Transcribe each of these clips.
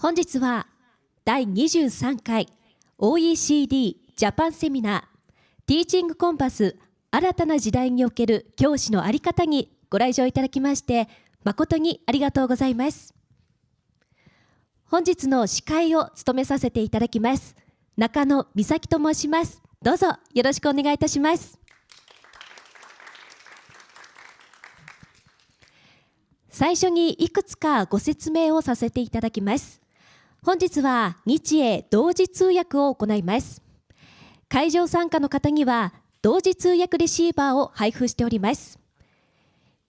本日は第23回 OECD ジャパンセミナーティーチングコンパス新たな時代における教師の在り方にご来場いただきまして誠にありがとうございます。本日の司会を務めさせていただきます中野美咲と申します。どうぞよろしくお願いいたします。最初にいくつかご説明をさせていただきます。本日は日英同時通訳を行います。会場参加の方には同時通訳レシーバーを配布しております。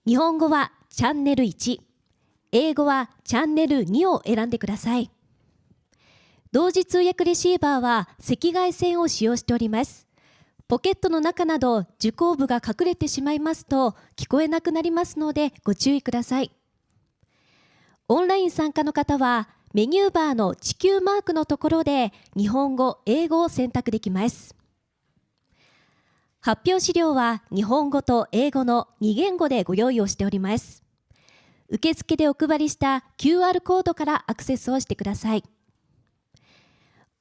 日本語はチャンネル1、英語はチャンネル2を選んでください。同時通訳レシーバーは赤外線を使用しております。ポケットの中など受講部が隠れてしまいますと聞こえなくなりますのでご注意ください。オンライン参加の方はメニューバーの地球マークのところで日本語、英語を選択できます。発表資料は日本語と英語の2言語でご用意をしております。受付でお配りした QR コードからアクセスをしてください。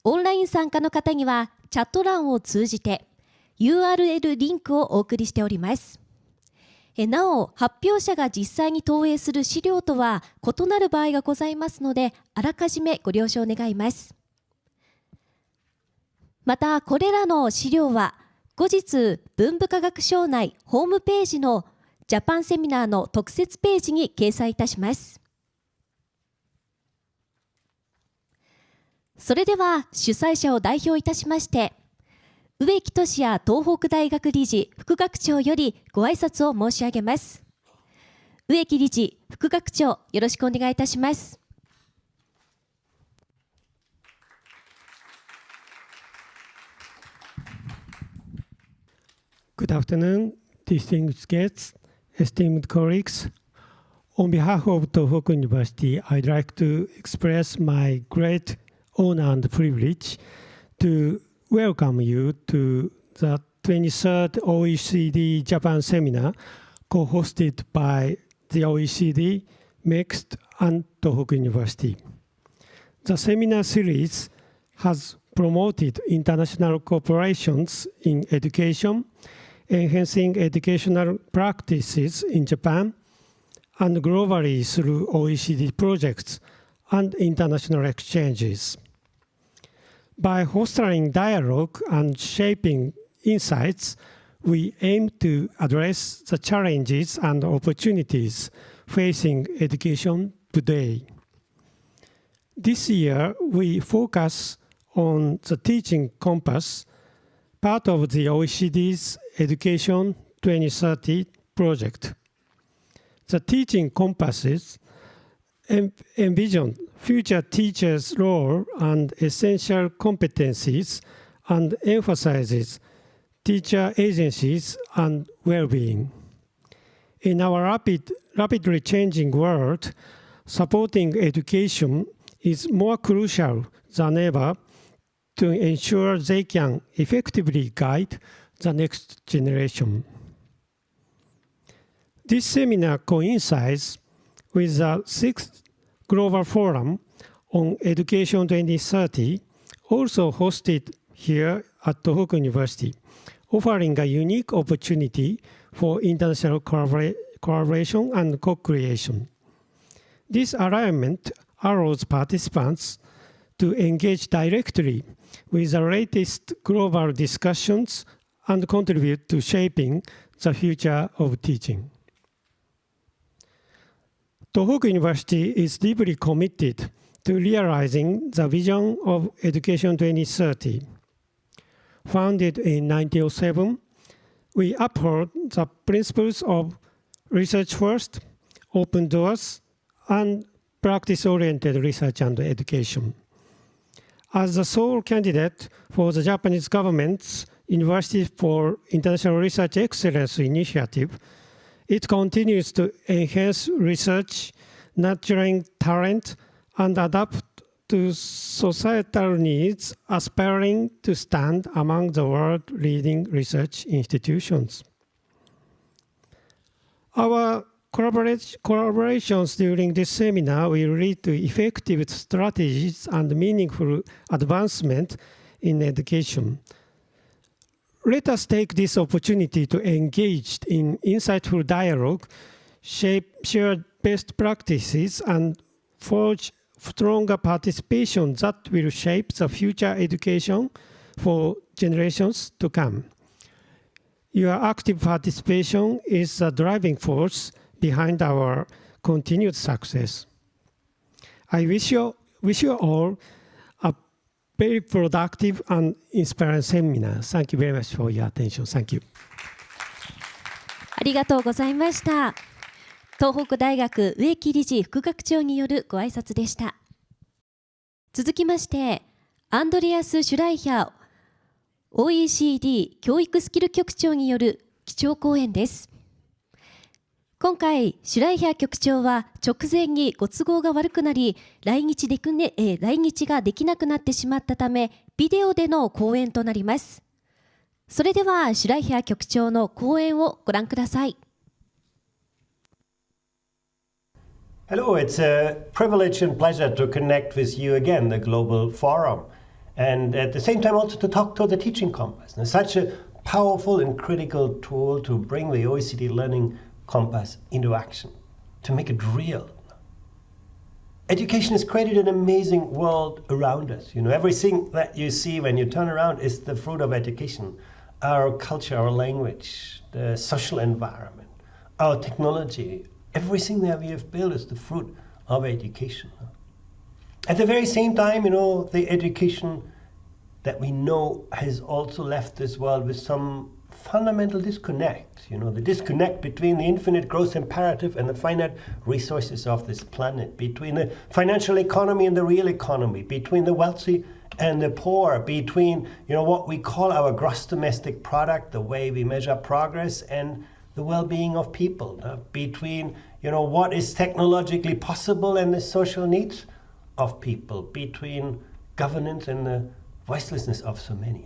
オンライン参加の方にはチャット欄を通じて URL リンクをお送りしております。なお、発表者が実際に投影する資料とは異なる場合がございますので、あらかじめご了承願います。また、これらの資料は、後日、文部科学省内ホームページのジャパンセミナーの特設ページに掲載いたします。それでは、主催者を代表いたしまして、植木俊也東北大学理事副学長よりご挨拶を申し上げます。植木理事副学長、よろしくお願いいたします。Good afternoon, distinguished guests, esteemed colleagues. On behalf of Tohoku University, I'd like to express my great honor and privilege to welcome you to the 23rd OECD Japan Seminar co-hosted by the OECD, MEXT, and Tohoku University. The seminar series has promoted international cooperations in education, enhancing educational practices in Japan, and globally through OECD projects and international exchanges. By fostering dialogue and shaping insights, we aim to address the challenges and opportunities facing education today. This year, we focus on the Teaching Compass, part of the OECD's Education 2030 project. The Teaching Compasses envision future teachers' role and essential competencies and emphasizes teacher agencies and well-being. In our rapidly changing world, supporting education is more crucial than ever to ensure they can effectively guide the next generation. This seminar coincides with the 6th Global Forum on Education 2030, also hosted here at Tohoku University, offering a unique opportunity for international collaboration and co-creation. This alignment allows participants to engage directly with the latest global discussions and contribute to shaping the future of teaching. Tohoku University is deeply committed to realizing the vision of Education 2030. Founded in 1907, we uphold the principles of research first, open doors, and practice-oriented research and education. As the sole candidate for the Japanese government's University for International Research Excellence initiative, it continues to enhance research, nurturing talent, and adapt to societal needs, aspiring to stand among the world-leading research institutions. Our Collaborations during this seminar will lead to effective strategies and meaningful advancement in education. Let us take this opportunity to engage in insightful dialogue, share best practices, and forge stronger participation that will shape the future education for generations to come. Your active participation is the driving force behind our continued success. I wish you all a very productive and inspiring seminar. Thank you very much for your attention. Thank you. ありがとうございました。東北大学植木理事副学長によるご挨拶でした。続きまして、アンドレアス・シュライヒャー OECD 教育スキル局長による基調講演です。今回、シュライヒャー局長は直前にご都合が悪くなり、来日ができなくなってしまったため、ビデオでの講演となります。それでは、シュライヒャー局長の講演をご覧ください。Hello, it's a privilege and pleasure to connect with you again, the Global Forum, and at the same time also to talk to the Teaching Compass. And such a powerful and critical tool to bring the OECD Learning Compass into action, to make it real. Education has created an amazing world around us. You know, everything that you see when you turn around is the fruit of education. Our culture, our language, the social environment, our technology, everything that we have built is the fruit of education. At the very same time, you know, the education that we know has also left this world with some fundamental disconnect. You know, the disconnect between the infinite growth imperative and the finite resources of this planet, between the financial economy and the real economy, between the wealthy and the poor, between, you know, what we call our gross domestic product, the way we measure progress, and the well-being of people, between, you know, what is technologically possible and the social needs of people, between governance and the voicelessness of so many.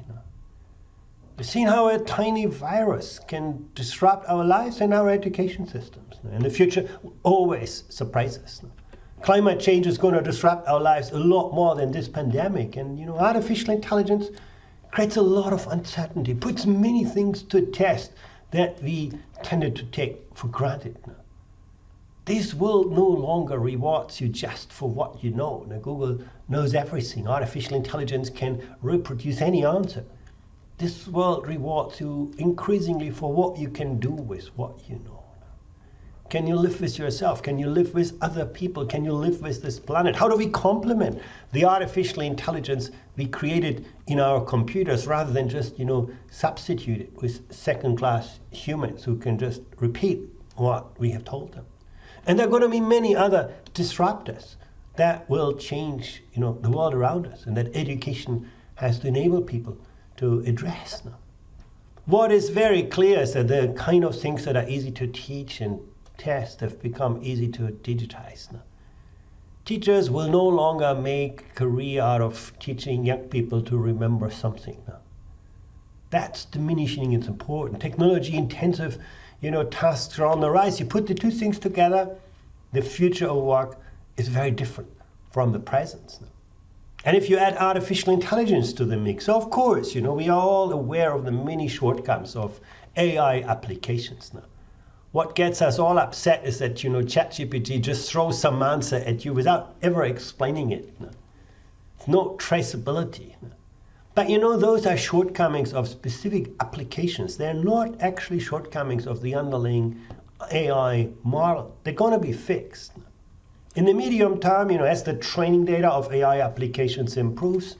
We've seen how a tiny virus can disrupt our lives and our education systems. And the future will always surprise us. Climate change is going to disrupt our lives a lot more than this pandemic. And, you know, artificial intelligence creates a lot of uncertainty, puts many things to test that we tended to take for granted. This world no longer rewards you just for what you know. Now, Google knows everything. Artificial intelligence can reproduce any answer. This world rewards you increasingly for what you can do with what you know. Can you live with yourself? Can you live with other people? Can you live with this planet? How do we complement the artificial intelligence we created in our computers rather than just, you know, substitute it with second-class humans who can just repeat what we have told them? And there are going to be many other disruptors that will change, you know, the world around us, and that education has to enable people to address now. What is very clear is that the kind of things that are easy to teach and test have become easy to digitize now. Teachers will no longer make a career out of teaching young people to remember something now. That's diminishing its importance. Technology-intensive, you know, tasks are on the rise. You put the two things together, the future of work is very different from the present now. And if you add artificial intelligence to the mix, of course, you know, we are all aware of the many shortcomings of AI applications now. What gets us all upset is that, you know, ChatGPT just throws some answer at you without ever explaining it. No. It's no traceability. No. But, you know, those are shortcomings of specific applications. They're not actually shortcomings of the underlying AI model. They're going to be fixed. No. In the medium term, you know, as the training data of AI applications improves,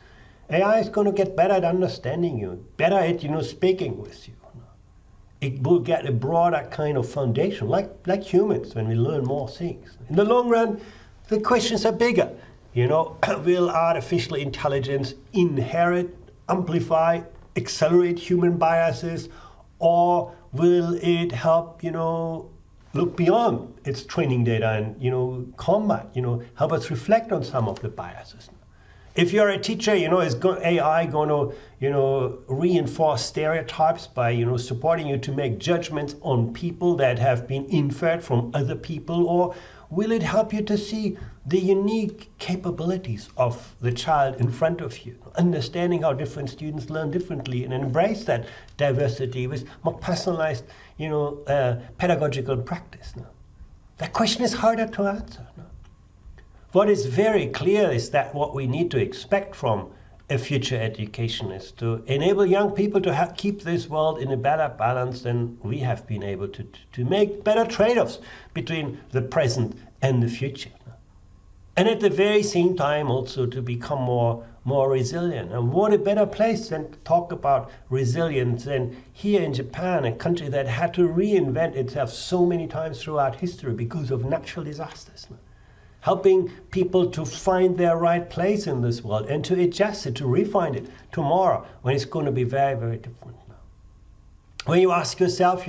AI is going to get better at understanding you, better at, you know, speaking with you. It will get a broader kind of foundation, like humans, when we learn more things. In the long run, the questions are bigger. You know, will artificial intelligence inherit, amplify, accelerate human biases, or will it help, you know, look beyond its training data and, you know, combat, you know, help us reflect on some of the biases? If you're a teacher, is AI going to, reinforce stereotypes by, supporting you to make judgments on people that have been inferred from other people? Or will it help you to see the unique capabilities of the child in front of you, understanding how different students learn differently and embrace that diversity with more personalized, pedagogical practice? No? That question is harder to answer. No? What is very clear is that what we need to expect from a future education is to enable young people to keep this world in a better balance than we have been able to make better trade-offs between the present and the future. And at the very same time also to become more resilient. And what a better place than to talk about resilience than here in Japan, a country that had to reinvent itself so many times throughout history because of natural disasters. Helping people to find their right place in this world and to adjust it, to refine it tomorrow when it's going to be very, very different now. When you ask yourself,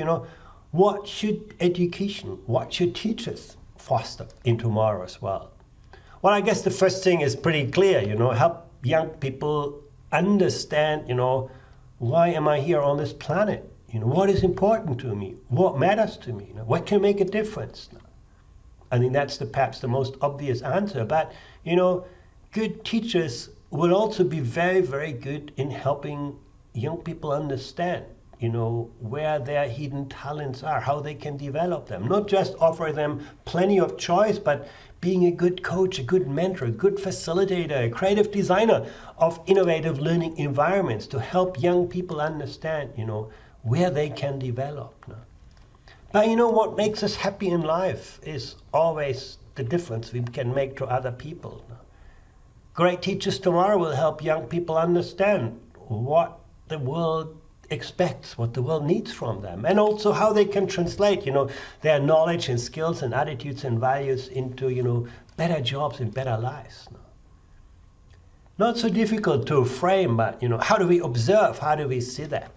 what should education, what should teachers foster in tomorrow's world? Well, I guess the first thing is pretty clear, help young people understand, why am I here on this planet? What is important to me? What matters to me? What can make a difference? I think that's perhaps the most obvious answer. But, good teachers will also be very, very good in helping young people understand, where their hidden talents are, how they can develop them. Not just offer them plenty of choice, but being a good coach, a good mentor, a good facilitator, a creative designer of innovative learning environments to help young people understand, where they can develop. But what makes us happy in life is always the difference we can make to other people. Great teachers tomorrow will help young people understand what the world expects, what the world needs from them, and also how they can translate, their knowledge and skills and attitudes and values into, better jobs and better lives. Not so difficult to frame, but, how do we observe? How do we see that?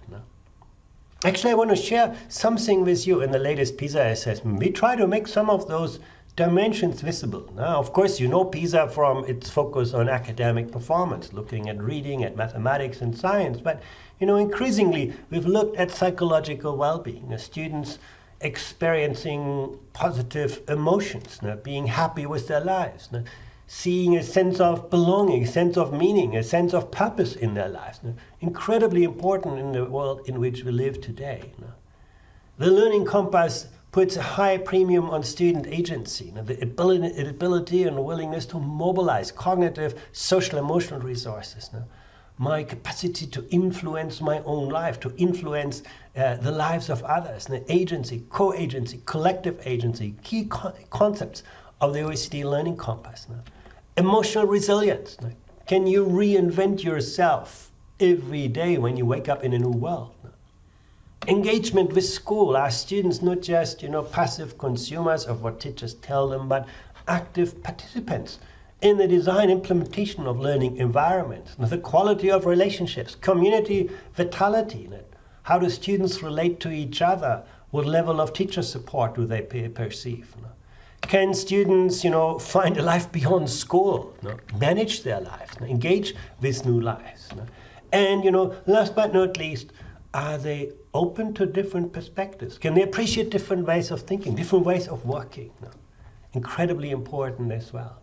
Actually, I want to share something with you in the latest PISA assessment. We try to make some of those dimensions visible. Now, of course, PISA from its focus on academic performance, looking at reading, at mathematics and science. But, increasingly, we've looked at psychological well-being, students experiencing positive emotions, being happy with their lives, seeing a sense of belonging, a sense of meaning, a sense of purpose in their lives. Incredibly important in the world in which we live today. The Learning Compass puts a high premium on student agency, the ability and willingness to mobilize cognitive, social, emotional resources. My capacity to influence my own life, to influence the lives of others, agency, co-agency, collective agency, key concepts of the OECD Learning Compass. Emotional resilience. Can you reinvent yourself every day when you wake up in a new world? Engagement with school. Are students not just, passive consumers of what teachers tell them, but active participants in the design implementation of learning environments? The quality of relationships, community vitality. How do students relate to each other? What level of teacher support do they perceive? Can students, find a life beyond school, manage their lives, engage with new lives? And, last but not least, are they open to different perspectives? Can they appreciate different ways of thinking, different ways of working? Incredibly important as well.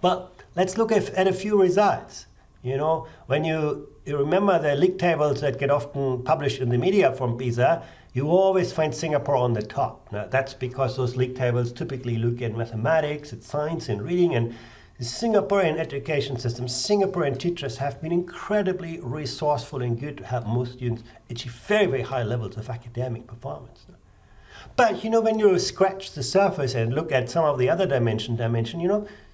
But let's look at a few results. When you remember the league tables that get often published in the media from PISA, you always find Singapore on the top. Now, that's because those league tables typically look at mathematics, at science and reading, and the Singaporean education system, Singaporean teachers have been incredibly resourceful and good to help most students achieve very, very high levels of academic performance. But, when you scratch the surface and look at some of the other dimension,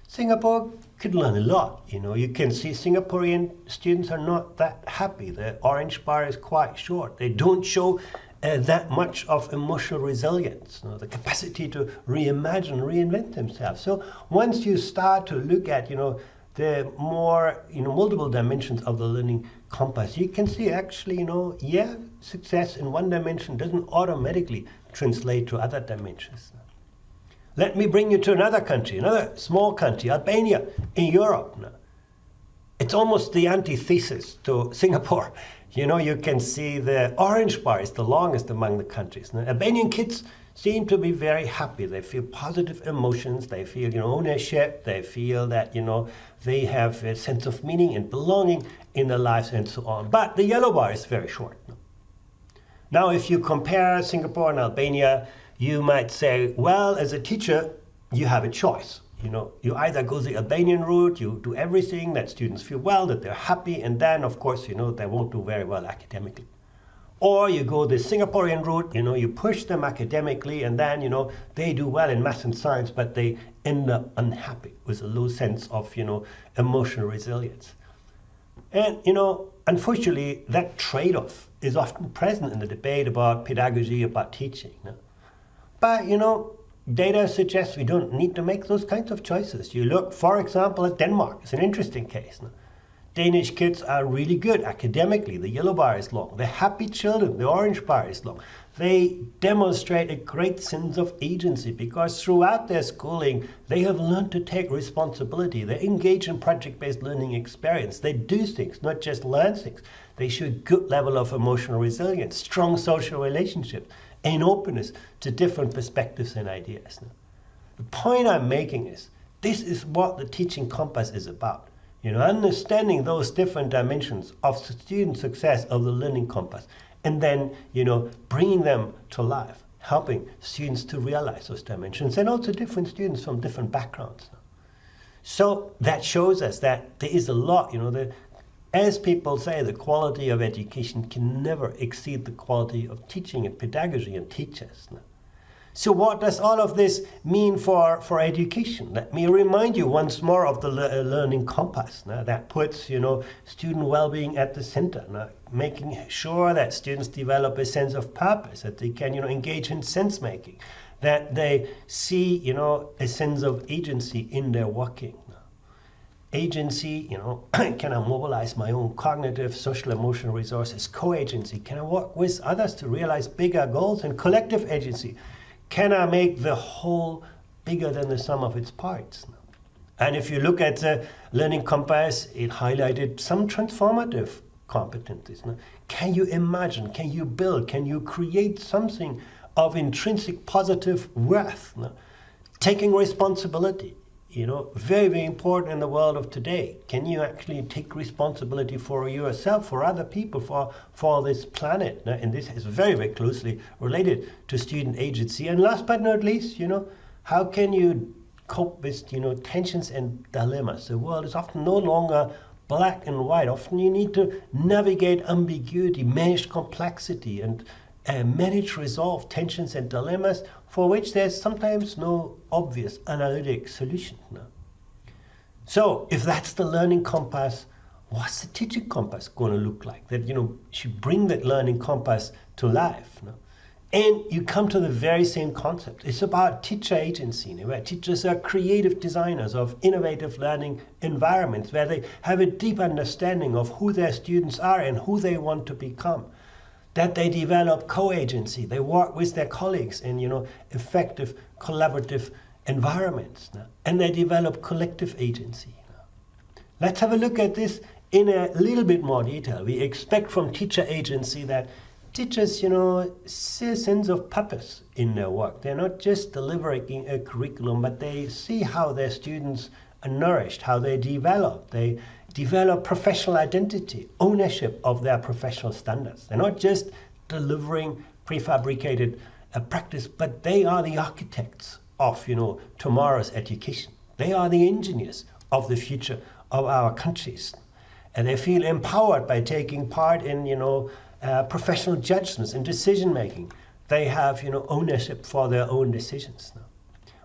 Singapore could learn a lot. You can see Singaporean students are not that happy. The orange bar is quite short. They don't show that much of emotional resilience, the capacity to reimagine, reinvent themselves. So once you start to look at, the more, multiple dimensions of the learning compass, you can see actually, success in one dimension doesn't automatically translate to other dimensions. Let me bring you to another country, another small country, Albania, in Europe. it's almost the antithesis to Singapore. You know, you can see the orange bar is the longest among the countries. Albanian kids seem to be very happy. They feel positive emotions. They feel, ownership. They feel that, they have a sense of meaning and belonging in their lives and so on. But the yellow bar is very short. Now, if you compare Singapore and Albania, you might say, well, as a teacher, you have a choice. You either go the Albanian route, you do everything that students feel well, that they're happy, and then, of course, they won't do very well academically. Or you go the Singaporean route, you push them academically, and then, they do well in math and science, but they end up unhappy with a low sense of, emotional resilience. And, unfortunately, that trade-off is often present in the debate about pedagogy, about teaching. But, data suggests we don't need to make those kinds of choices. You look, for example, at Denmark. It's an interesting case. Danish kids are really good academically. The yellow bar is long. They're happy children. The orange bar is long. They demonstrate a great sense of agency because throughout their schooling, they have learned to take responsibility. They engage in project-based learning experience. They do things, not just learn things. They show a good level of emotional resilience, strong social relationships, and openness to different perspectives and ideas. The point I'm making is, this is what the teaching compass is about. Understanding those different dimensions of student success of the learning compass, and then, bringing them to life, helping students to realize those dimensions, and also different students from different backgrounds. So that shows us that there is a lot, as people say, the quality of education can never exceed the quality of teaching and pedagogy and teachers. So what does all of this mean for education? Let me remind you once more of the learning compass that puts, student well-being at the center, making sure that students develop a sense of purpose, that they can, engage in sense-making, that they see, a sense of agency in their working. Agency, can I mobilize my own cognitive, social, emotional resources? Co-agency, can I work with others to realize bigger goals? And collective agency, can I make the whole bigger than the sum of its parts? And if you look at the learning compass, it highlighted some transformative competencies. Can you imagine, can you build, can you create something of intrinsic positive worth? Taking responsibility. Very, very important in the world of today. Can you actually take responsibility for yourself, for other people, for this planet? And this is very, very closely related to student agency. And last but not least, how can you cope with, tensions and dilemmas? The world is often no longer black and white. Often you need to navigate ambiguity, manage complexity, and manage, resolve tensions and dilemmas for which there's sometimes no obvious analytic solution. So if that's the learning compass, what's the teaching compass going to look like? That, should bring that learning compass to life. And you come to the very same concept. It's about teacher agency, where teachers are creative designers of innovative learning environments, where they have a deep understanding of who their students are and who they want to become. That they develop co-agency, they work with their colleagues in, effective collaborative environments, and they develop collective agency. Let's have a look at this in a little bit more detail. We expect from teacher agency that teachers, see a sense of purpose in their work. They're not just delivering a curriculum, but they see how their students are nourished, how they develop. They develop professional identity, ownership of their professional standards. They're not just delivering prefabricated practice, but they are the architects of, tomorrow's education. They are the engineers of the future of our countries. And they feel empowered by taking part in, professional judgments and decision-making. They have, ownership for their own decisions.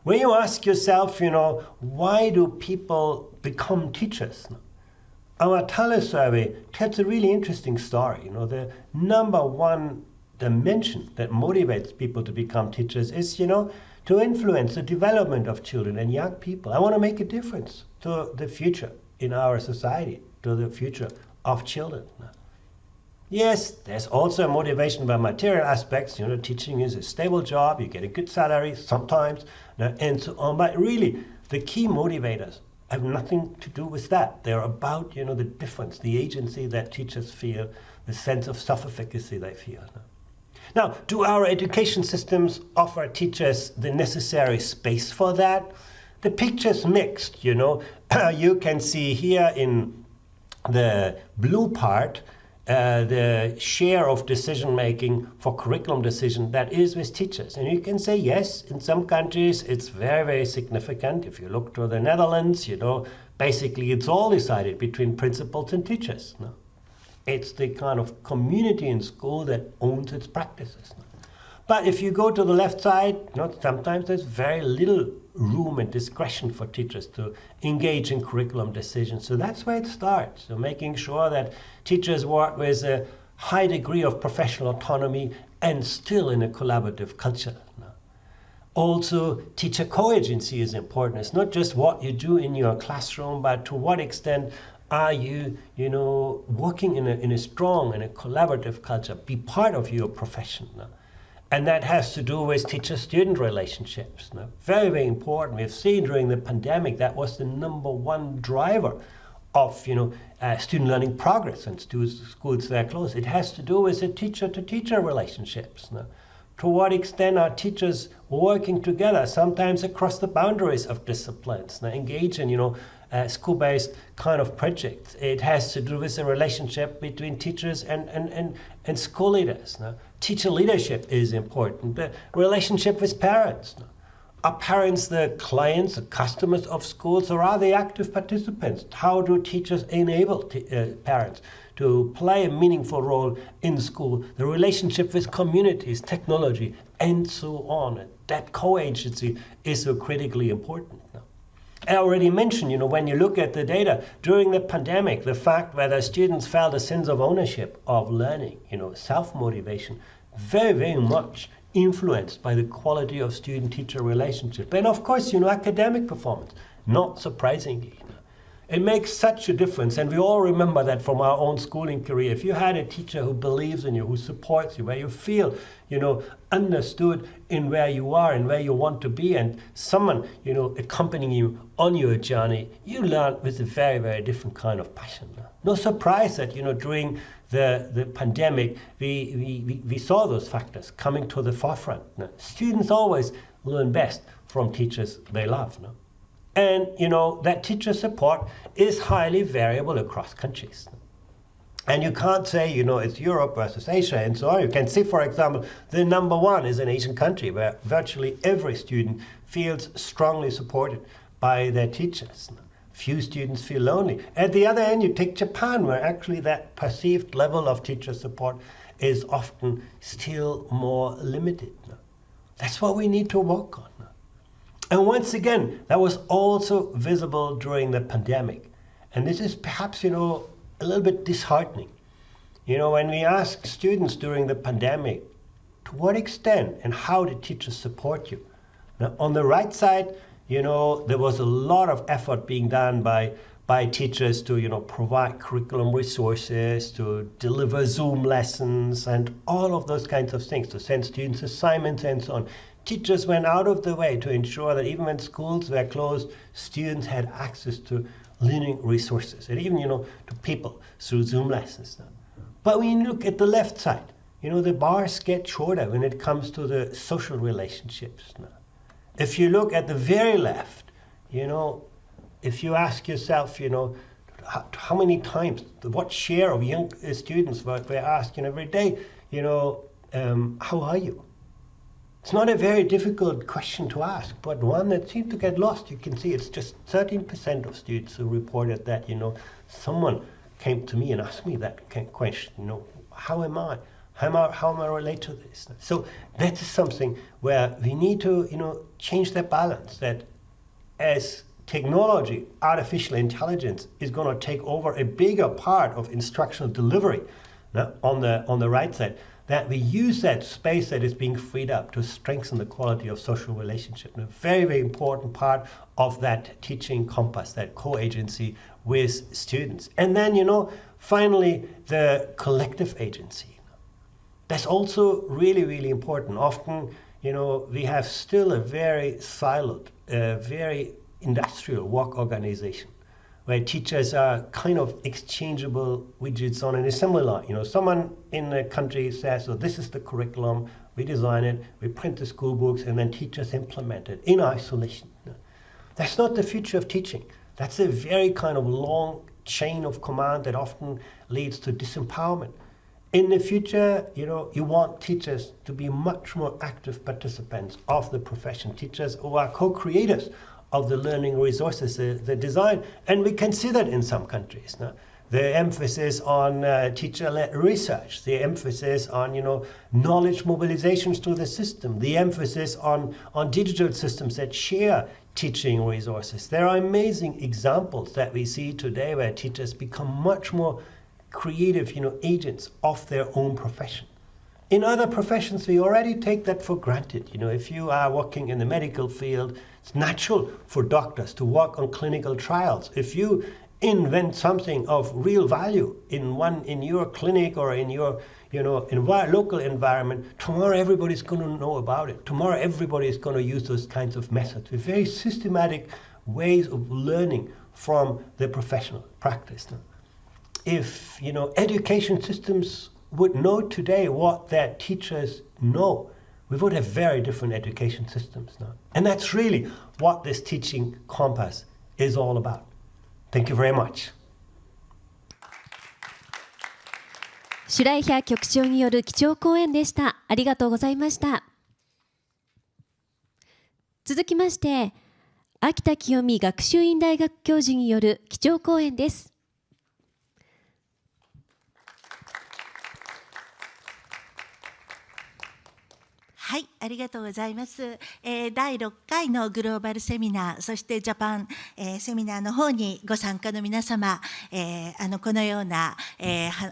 When you ask yourself, why do people become teachers? Our Thaler survey tells a really interesting story. The number one dimension that motivates people to become teachers is, to influence the development of children and young people. I want to make a difference to the future in our society, to the future of children. Yes, there's also a motivation by material aspects. Teaching is a stable job, you get a good salary sometimes, and so on. But really, the key motivators have nothing to do with that. They're about, the difference, the agency that teachers feel, the sense of self-efficacy they feel. Now, do our education systems offer teachers the necessary space for that? The picture's mixed, You can see here in the blue part, the share of decision-making for curriculum decision that is with teachers. And you can say, yes, in some countries it's very, very significant. If you look to the Netherlands, basically it's all decided between principals and teachers. No? It's the kind of community in school that owns its practices. No? But if you go to the left side, sometimes there's very little room and discretion for teachers to engage in curriculum decisions. So that's where it starts. So making sure that teachers work with a high degree of professional autonomy and still in a collaborative culture. Also, teacher co-agency is important. It's not just what you do in your classroom, but to what extent are you, working in a strong and a collaborative culture, be part of your profession. And that has to do with teacher-student relationships. Very, very important. We've seen during the pandemic that was the #1 driver of student learning progress when schools were closed. It has to do with the teacher-to-teacher relationships. To what extent are teachers working together, sometimes across the boundaries of disciplines, engage in school-based kind of projects. It has to do with the relationship between teachers and school leaders. Teacher leadership is important. The relationship with parents. Are parents the clients, the customers of schools, or are they active participants? How do teachers enable parents to play a meaningful role in school? The relationship with communities, technology, and so on. That co-agency is so critically important. I already mentioned, when you look at the data during the pandemic, the fact whether students felt a sense of ownership of learning, self-motivation, very, very much influenced by the quality of student-teacher relationship. And of course, academic performance, not surprisingly. It makes such a difference, and we all remember that from our own schooling career. If you had a teacher who believes in you, who supports you, where you feel, understood in where you are and where you want to be, and someone, accompanying you on your journey, you learn with a very, very different kind of passion. No surprise that, during the pandemic, we saw those factors coming to the forefront. Students always learn best from teachers they love. And, that teacher support is highly variable across countries. And you can't say, it's Europe versus Asia and so on. You can see, for example, the #1 is an Asian country where virtually every student feels strongly supported by their teachers. Few students feel lonely. At the other end, you take Japan, where actually that perceived level of teacher support is often still more limited. That's what we need to work on. And once again, that was also visible during the pandemic. And this is perhaps, a little bit disheartening. When we ask students during the pandemic, to what extent and how did teachers support you? Now, on the right side, there was a lot of effort being done by teachers to, provide curriculum resources, to deliver Zoom lessons, and all of those kinds of things, to send students assignments and so on. Teachers went out of the way to ensure that even when schools were closed, students had access to learning resources, and even, to people through Zoom lessons. But when you look at the left side, the bars get shorter when it comes to the social relationships. If you look at the very left, if you ask yourself, how many times, what share of young students were asked, every day, how are you? It's not a very difficult question to ask, but one that seems to get lost. You can see it's just 13% of students who reported that, someone came to me and asked me that question, how am I? How am I relate to this? So that is something where we need to, change that balance, that as technology, artificial intelligence is going to take over a bigger part of instructional delivery on the right side, that we use that space that is being freed up to strengthen the quality of social relationship. And a very, very important part of that teaching compass, that co-agency with students. And then, finally, the collective agency. That's also really, really important. Often, we have still a very siloed, very industrial work organization, where teachers are kind of exchangeable widgets on an assembly line. You know, someone in a country says, "So this is the curriculum. We design it. We print the school books, and then teachers implement it in isolation." That's not the future of teaching. That's a very kind of long chain of command that often leads to disempowerment. In the future, you know, you want teachers to be much more active participants of the profession, teachers who are co-creators of the learning resources, the design, and we can see that in some countries. No? The emphasis on teacher-led research, the emphasis on, you know, knowledge mobilizations to the system, the emphasis on digital systems that share teaching resources. There are amazing examples that we see today where teachers become much more creative, you know, agents of their own profession. In other professions, we already take that for granted. You know, if you are working in the medical field, it's natural for doctors to work on clinical trials. If you invent something of real value in your clinic or in your, you know, local environment, tomorrow everybody's going to know about it. Tomorrow everybody is going to use those kinds of methods with very systematic ways of learning from the professional practice. If, you know, education systems would know today what their teachers know, we would have very different education systems now. And that's really what this teaching compass is all about. Thank you very much. シュライヒャー局長による基調講演でした。ありがとうございました。続きまして、秋田清美学習院大学教授による基調講演です。はい、ありがとうございます。第6回のグローバルセミナー、そしてジャパン、セミナーの方にご参加の皆様、このような、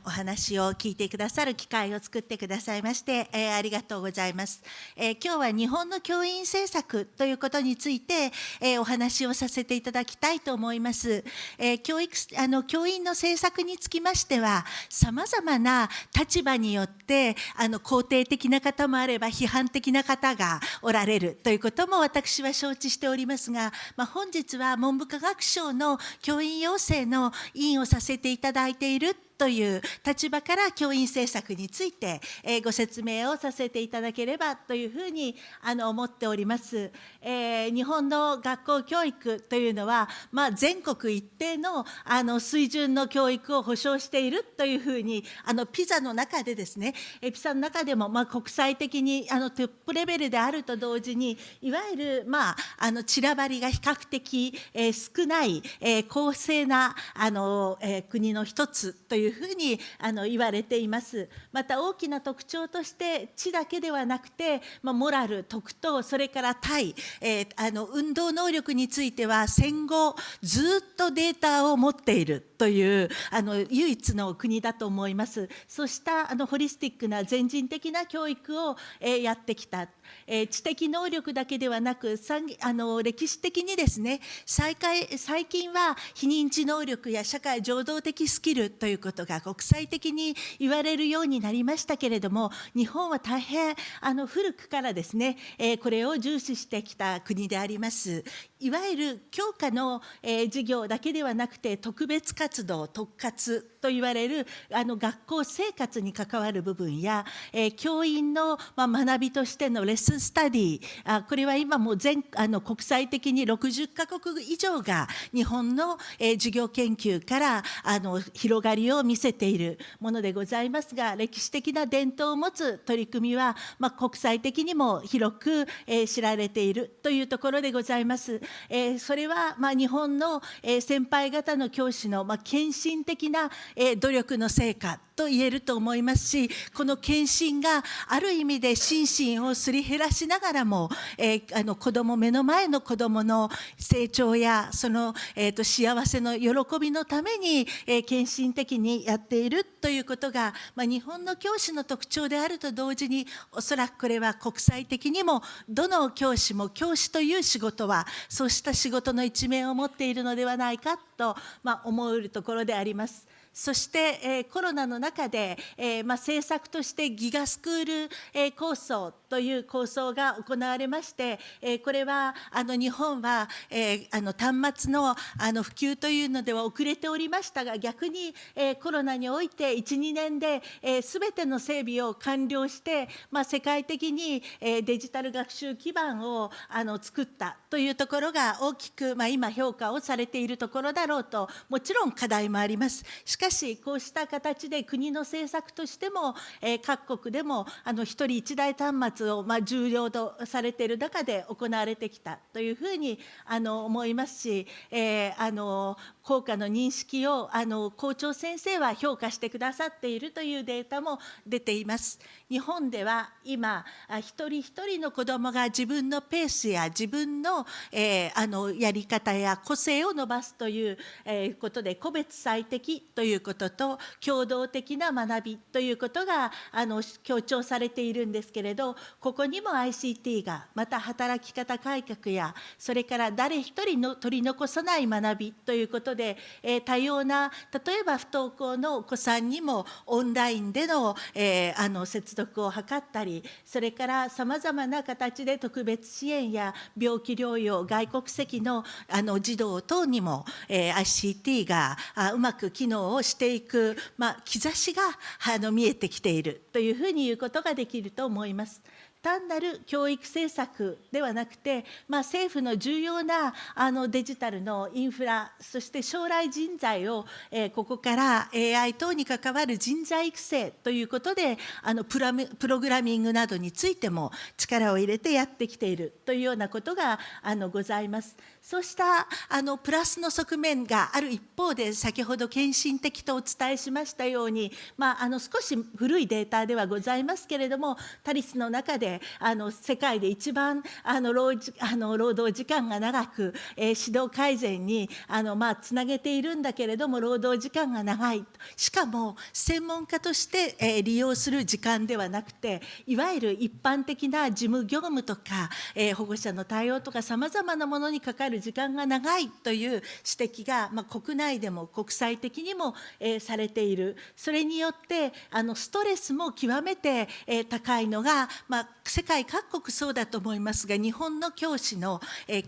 お話を聞いてくださる機会を作ってくださいまして、ありがとうございます。今日は日本の教員政策ということについて、お話をさせていただきたいと思います。教員の政策につきましては、さまざまな立場によって肯定的な方もあれば批判的な方がおられるということも私は承知しておりますが、本日は文部科学省の教員養成の委員をさせていただいているという立場から教員政策についてご説明をさせていただければというふうに思っております。日本の学校教育というのは、全国一定の水準の教育を保障しているというふうにピザの中でですね、ピザの中でも国際的にトップレベルであると同時に、いわゆる散らばりが比較的少ない公正な国の一つというふうに言われています。また大きな特徴として知だけではなくて、モラル、徳とそれから体、運動能力については戦後ずっとデータを持っているという唯一の国だと思います。そうしたホリスティックな全人的な教育をやってきた。知的能力だけではなく、歴史的にですね、最近は非認知能力や社会情動的スキルということが国際的に言われるようになりましたけれども、日本は大変古くからですね、これを重視してきた国であります。いわゆる教科の授業だけではなくて、特別活動、特活と言われる学校生活に関わる部分や、教員の学びとしてのレッスンスタディ、これは今も国際的に60カ国以上が日本の授業研究から広がりを見せているものでございますが、歴史的な伝統を持つ取り組みは、国際的にも広く知られているというところでございます。それは日本の先輩方の教師の献身的な努力の成果と言えると思いますし、この献身がある意味で心身をすり減らしながらも、目の前の子どもの成長やその、幸せの喜びのために、献身的にやっているということが、日本の教師の特徴であると同時に、おそらくこれは国際的にもどの教師も教師という仕事はそうした仕事の一面を持っているのではないかと、思うところであります。そして、コロナの中で、政策としてギガスクール構想という構想が行われまして、これは日本は端末の普及というのでは遅れておりましたが、逆にコロナにおいて1、2年で全ての整備を完了して、世界的にデジタル学習基盤を作ったというところが大きく今評価をされているところだろうと。もちろん課題もあります。しかしこうした形で国の政策としても各国でも一人一台端末を重要とされている中で行われてきたというふうに思いますし、効果の認識を校長先生は評価してくださっているというデータも出ています。日本では今一人一人の子どもが自分のペースや自分のやり方や個性を伸ばすということで、個別最適ということと共同的な学びということが強調されているんですけれど、ここにも ICT が、また働き方改革や、それから誰一人の取り残さない学びということで、多様な、例えば不登校のお子さんにもオンラインでの接続を図ったり、それからさまざまな形で特別支援や病気療養、外国籍の児童等にもICT がうまく機能をしていく、兆しが見えてきているというふうに言うことができると思います。単なる教育政策ではなくて、政府の重要なデジタルのインフラ、そして将来人材をここから AI 等に関わる人材育成ということでプログラミングなどについても力を入れてやってきているというようなことがございます。そうしたプラスの側面がある一方で、先ほど献身的とお伝えしましたように、少し古いデータではございますけれども、タリスの中で世界で一番労働時間が長く、指導改善につなげているんだけれども、労働時間が長い、しかも専門家として利用する時間ではなくて、いわゆる一般的な事務業務とか保護者の対応とか、さまざまなものにかかる時間が長いという指摘が、国内でも国際的にもされている。それによってストレスも極めて高いのが、世界各国そうだと思いますが、日本の教師の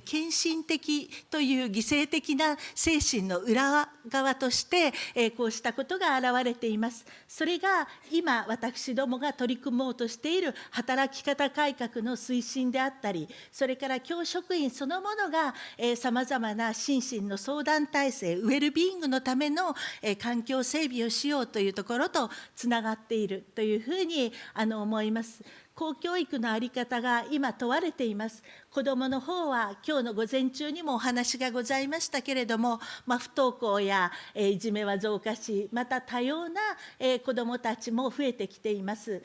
献身的という犠牲的な精神の裏側としてこうしたことが現れています。それが今私どもが取り組もうとしている働き方改革の推進であったり、それから教職員そのものがさまざまな心身の相談体制、ウェルビーイングのための環境整備をしようというところとつながっているというふうに思います。公教育の在り方が今問われています。子どもの方は今日の午前中にもお話がございましたけれども、不登校やいじめは増加し、また多様な子どもたちも増えてきています。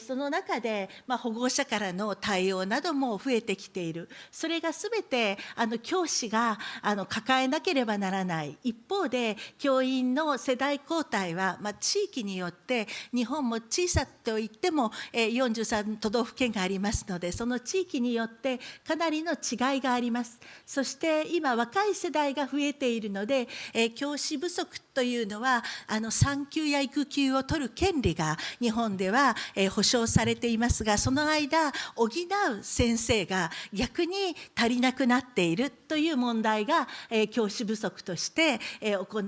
その中で保護者からの対応なども増えてきている。それがすべて教師が抱えなければならない。一方で教員の世代交代は地域によって、日本も小さといっても43都道府県がありますので、その地域によってかなりの違いがあります。そして今若い世代が増えているので、教師不足というのは産休や育休を取る権利が日本では保障されていますが、その間補う先生が逆に足りなくなっているという問題が教師不足として起こ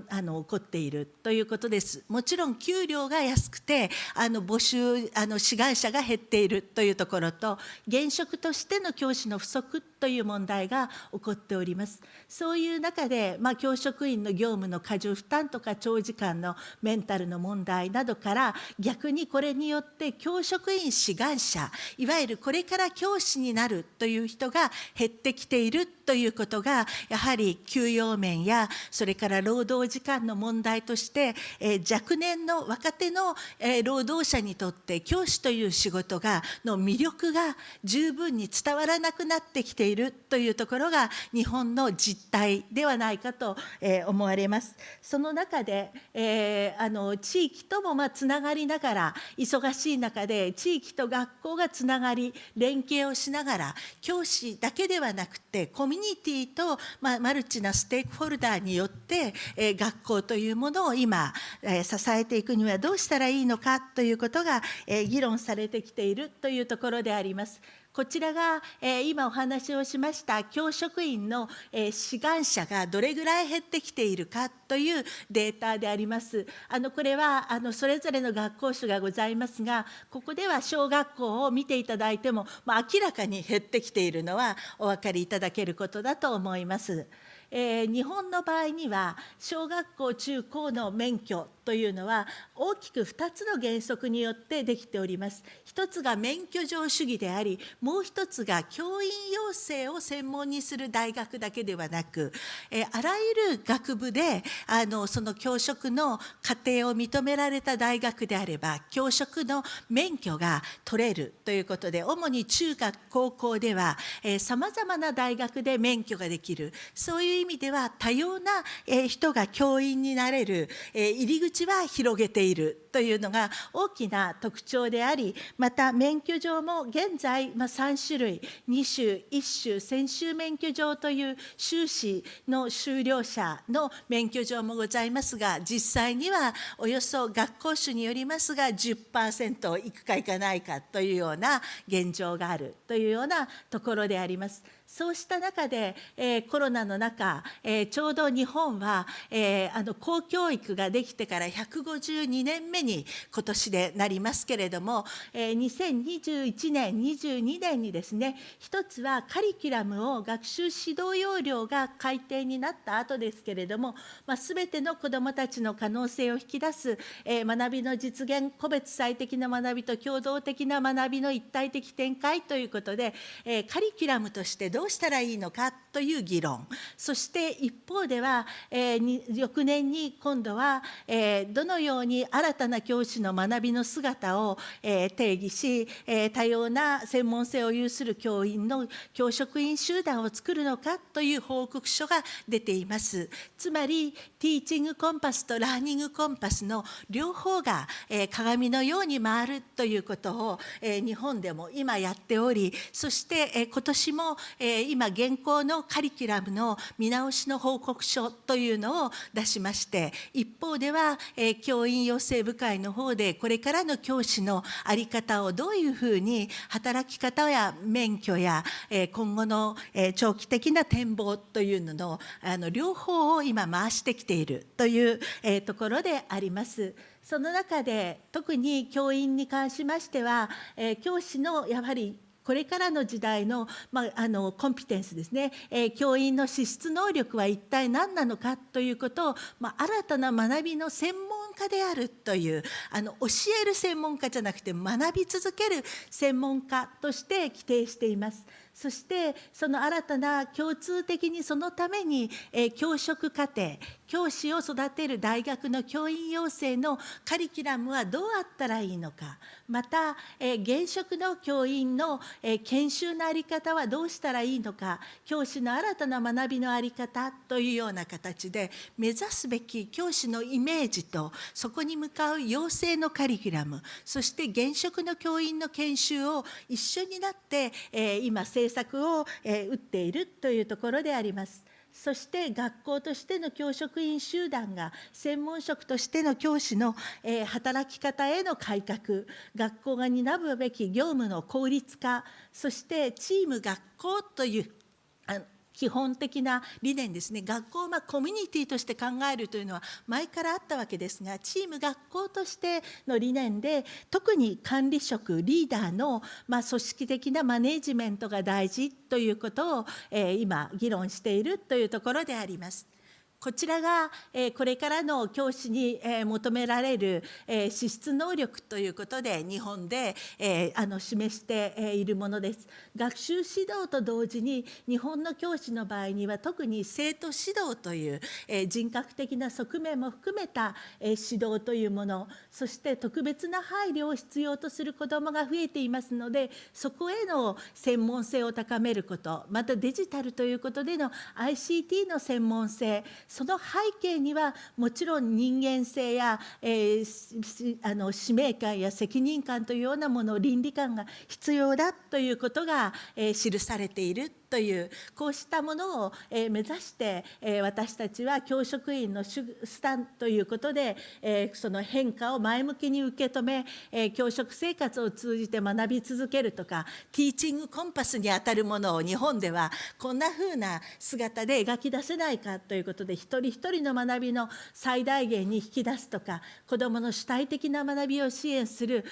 っているということです。もちろん給料が安くて募集志願者が減っているというところと、現職としての教師の不足という問題が起こっております。そういう中で、教職員の業務の過重負担とか長時間のメンタルの問題などから、逆にこれによって教職員志願者、いわゆるこれから教師になるという人が減ってきているということが、やはり給与面やそれから労働時間の問題として、若年の若手の労働者にとって教師という仕事の魅力が十分に伝わらなくなってきているというところが日本の実態ではないかと思われます。その中で地域ともつながりながら、忙しい中で地域と学校がつながり連携をしながら、教師だけではなくてコミュニティとマルチなステークホルダーによって学校というものを今支えていくにはどうしたらいいのかということが議論されてきているるというところであります。こちらが、今お話をしました教職員の、志願者がどれぐらい減ってきているかというデータであります。これはそれぞれの学校種がございますが、ここでは小学校を見ていただいても、明らかに減ってきているのはお分かりいただけることだと思います。日本の場合には小学校中高の免許というのは大きく2つの原則によってできております。一つが免許状主義であり、もう一つが教員養成を専門にする大学だけではなく、あらゆる学部でその教職の課程を認められた大学であれば教職の免許が取れるということで、主に中学高校ではさまざまな大学で免許ができる、そういう意味では多様な人が教員になれる入り口は広げているというのが大きな特徴であり、また免許状も現在3種類、2種、1種、専修免許状という修士の修了者の免許状もございますが、実際にはおよそ学校種によりますが 10% いくかいかないかというような現状があるというようなところであります。そうした中で、コロナの中、ちょうど日本は、公教育ができてから152年目に今年でなりますけれども、2021年、22年にですね、一つはカリキュラムを学習指導要領が改定になった後ですけれども、すべての子どもたちの可能性を引き出す、学びの実現、個別最適な学びと共同的な学びの一体的展開ということで、カリキュラムとしてどうしたらいいのかという議論、そして一方では、翌年に今度は、どのように新たな教師の学びの姿を、定義し、多様な専門性を有する教員の教職員集団を作るのかという報告書が出ています。つまりティーチングコンパスとラーニングコンパスの両方が、鏡のように回るということを、日本でも今やっており、そして、今年も、今現行のカリキュラムの見直しの報告書というのを出しまして、一方では、教員養成部会の方でこれからの教師の在り方をどういうふうに働き方や免許や、今後の、長期的な展望というのの、両方を今回してきているという、ところであります。その中で特に教員に関しましては、教師のやはりこれからの時代の、コンピテンスですね、教員の資質能力は一体何なのかということを、新たな学びの専門家であるという、教える専門家じゃなくて学び続ける専門家として規定しています。そしてその新たな共通的にそのために、教職課程、教師を育てる大学の教員養成のカリキュラムはどうあったらいいのか、また、現職の教員の、研修の在り方はどうしたらいいのか、教師の新たな学びの在り方というような形で目指すべき教師のイメージとそこに向かう養成のカリキュラム、そして現職の教員の研修を一緒になって、今政策を、打っているというところであります。そして学校としての教職員集団が専門職としての教師の、働き方への改革、学校が担うべき業務の効率化、そしてチーム学校という基本的な理念ですね。学校をコミュニティとして考えるというのは前からあったわけですが、チーム学校としての理念で特に管理職リーダーの、組織的なマネジメントが大事ということを、今議論しているというところであります。こちらがこれからの教師に求められる資質能力ということで日本で示しているものです。学習指導と同時に日本の教師の場合には特に生徒指導という人格的な側面も含めた指導というもの、そして特別な配慮を必要とする子どもが増えていますので、そこへの専門性を高めること、またデジタルということでの ICT の専門性、その背景にはもちろん人間性や、使命感や責任感というようなもの、倫理観が必要だということが、記されているというこうしたものを目指して私たちは教職員のスタンということでその変化を前向きに受け止め教職生活を通じて学び続けるとか、ティーチングコンパスにあたるものを日本ではこんなふうな姿で描き出せないかということで、一人一人の学びの最大限に引き出すとか、子どもの主体的な学びを支援する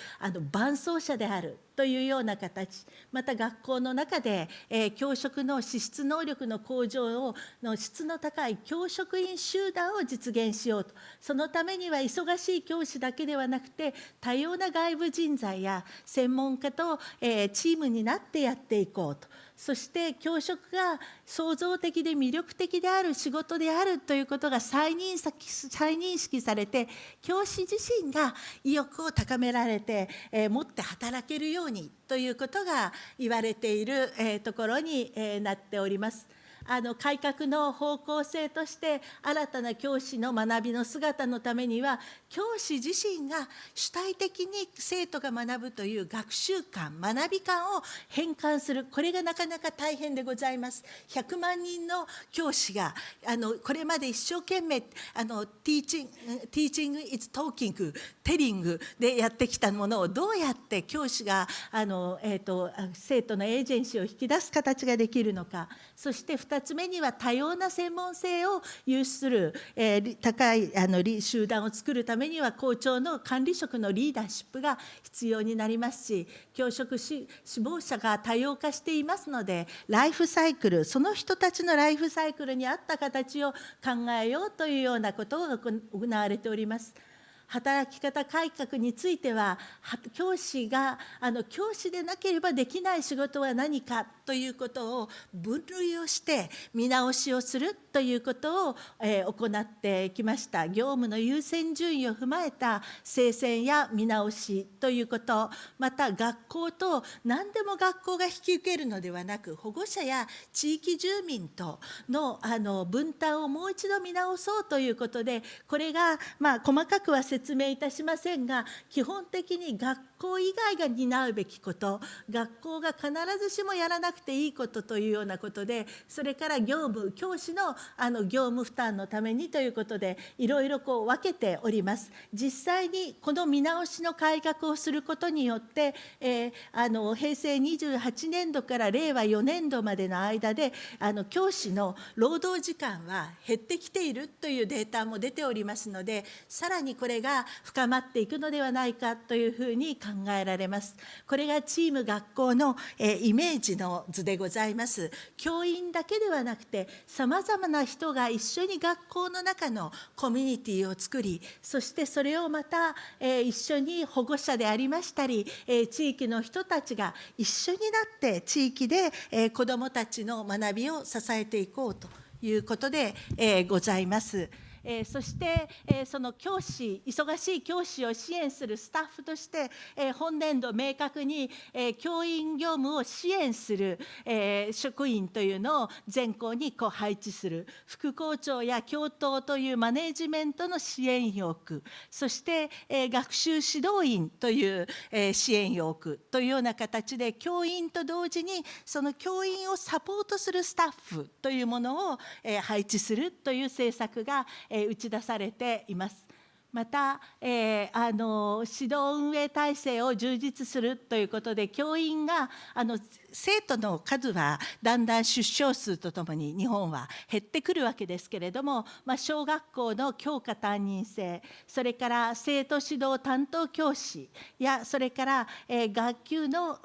伴走者であるというような形、また学校の中で教職の資質能力の向上の質の高い教職員集団を実現しようと。そのためには忙しい教師だけではなくて、多様な外部人材や専門家とチームになってやっていこうと。そして教職が創造的で魅力的である仕事であるということが再認識されて、教師自身が意欲を高められてもって働けるようにということが言われているところになっております。改革の方向性として新たな教師の学びの姿のためには、教師自身が主体的に生徒が学ぶという学習観、学び観を変換する、これがなかなか大変でございます。100万人の教師がこれまで一生懸命Teaching is talking、テリングでやってきたものをどうやって教師が生徒のエージェンシーを引き出す形ができるのか。そして2つ目には多様な専門性を有する高い集団を作るためには、校長の管理職のリーダーシップが必要になりますし、教職志望者が多様化していますので、ライフサイクル、その人たちのライフサイクルに合った形を考えようというようなことが行われております。働き方改革については、教師が教師でなければできない仕事は何かということを分類をして見直しをするということを行ってきました。業務の優先順位を踏まえた精選や見直しということ、また学校と何でも学校が引き受けるのではなく、保護者や地域住民との分担をもう一度見直そうということで、これが細かくは説明いたしませんが、基本的に学校以外が担うべきこと、学校が必ずしもやらなくていいことというようなことで、それから教師の業務負担のためにということで、いろいろ分けております。実際にこの見直しの改革をすることによって、平成28年度から令和4年度までの間で教師の労働時間は減ってきているというデータも出ておりますので、さらにこれが深まっていくのではないかというふうに考えられます。これがチーム学校のイメージの図でございます。教員だけではなくて、さまざまな人が一緒に学校の中のコミュニティを作り、そしてそれをまた一緒に保護者でありましたり、地域の人たちが一緒になって地域で子どもたちの学びを支えていこうということでございます。そしてその忙しい教師を支援するスタッフとして、本年度明確に教員業務を支援する職員というのを全校に配置する、副校長や教頭というマネジメントの支援を置く、そして学習指導員という支援を置くというような形で、教員と同時にその教員をサポートするスタッフというものを配置するという政策が打ち出されています。また、指導運営体制を充実するということで、教員が生徒の数はだんだん出生数とともに日本は減ってくるわけですけれども、小学校の教科担任制、それから生徒指導担当教師や、それから学級の、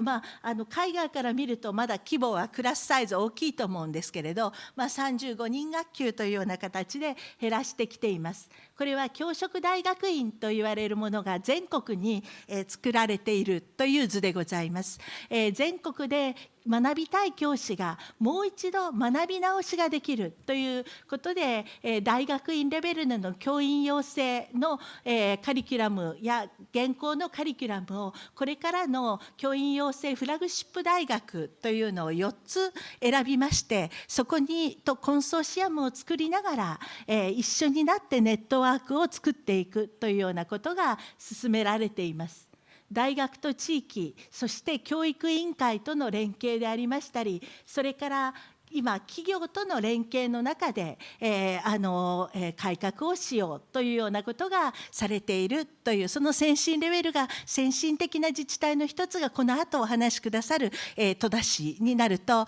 海外から見るとまだ規模はクラスサイズ大きいと思うんですけれど、35人学級というような形で減らしてきています。これは教職大学院と言われるものが全国に作られているという図でございます。全国で学びたい教師がもう一度学び直しができるということで、大学院レベルでの教員養成のカリキュラムや現行のカリキュラムを、これからの教員養成フラグシップ大学というのを4つ選びまして、そこにコンソーシアムを作りながら、一緒になってネットワークを作っていくというようなことが進められています。大学と地域、そして教育委員会との連携でありましたり、それから今企業との連携の中で、改革をしようというようなことがされているという、その先進レベルが先進的な自治体の一つがこの後お話しくださる、戸田市になると、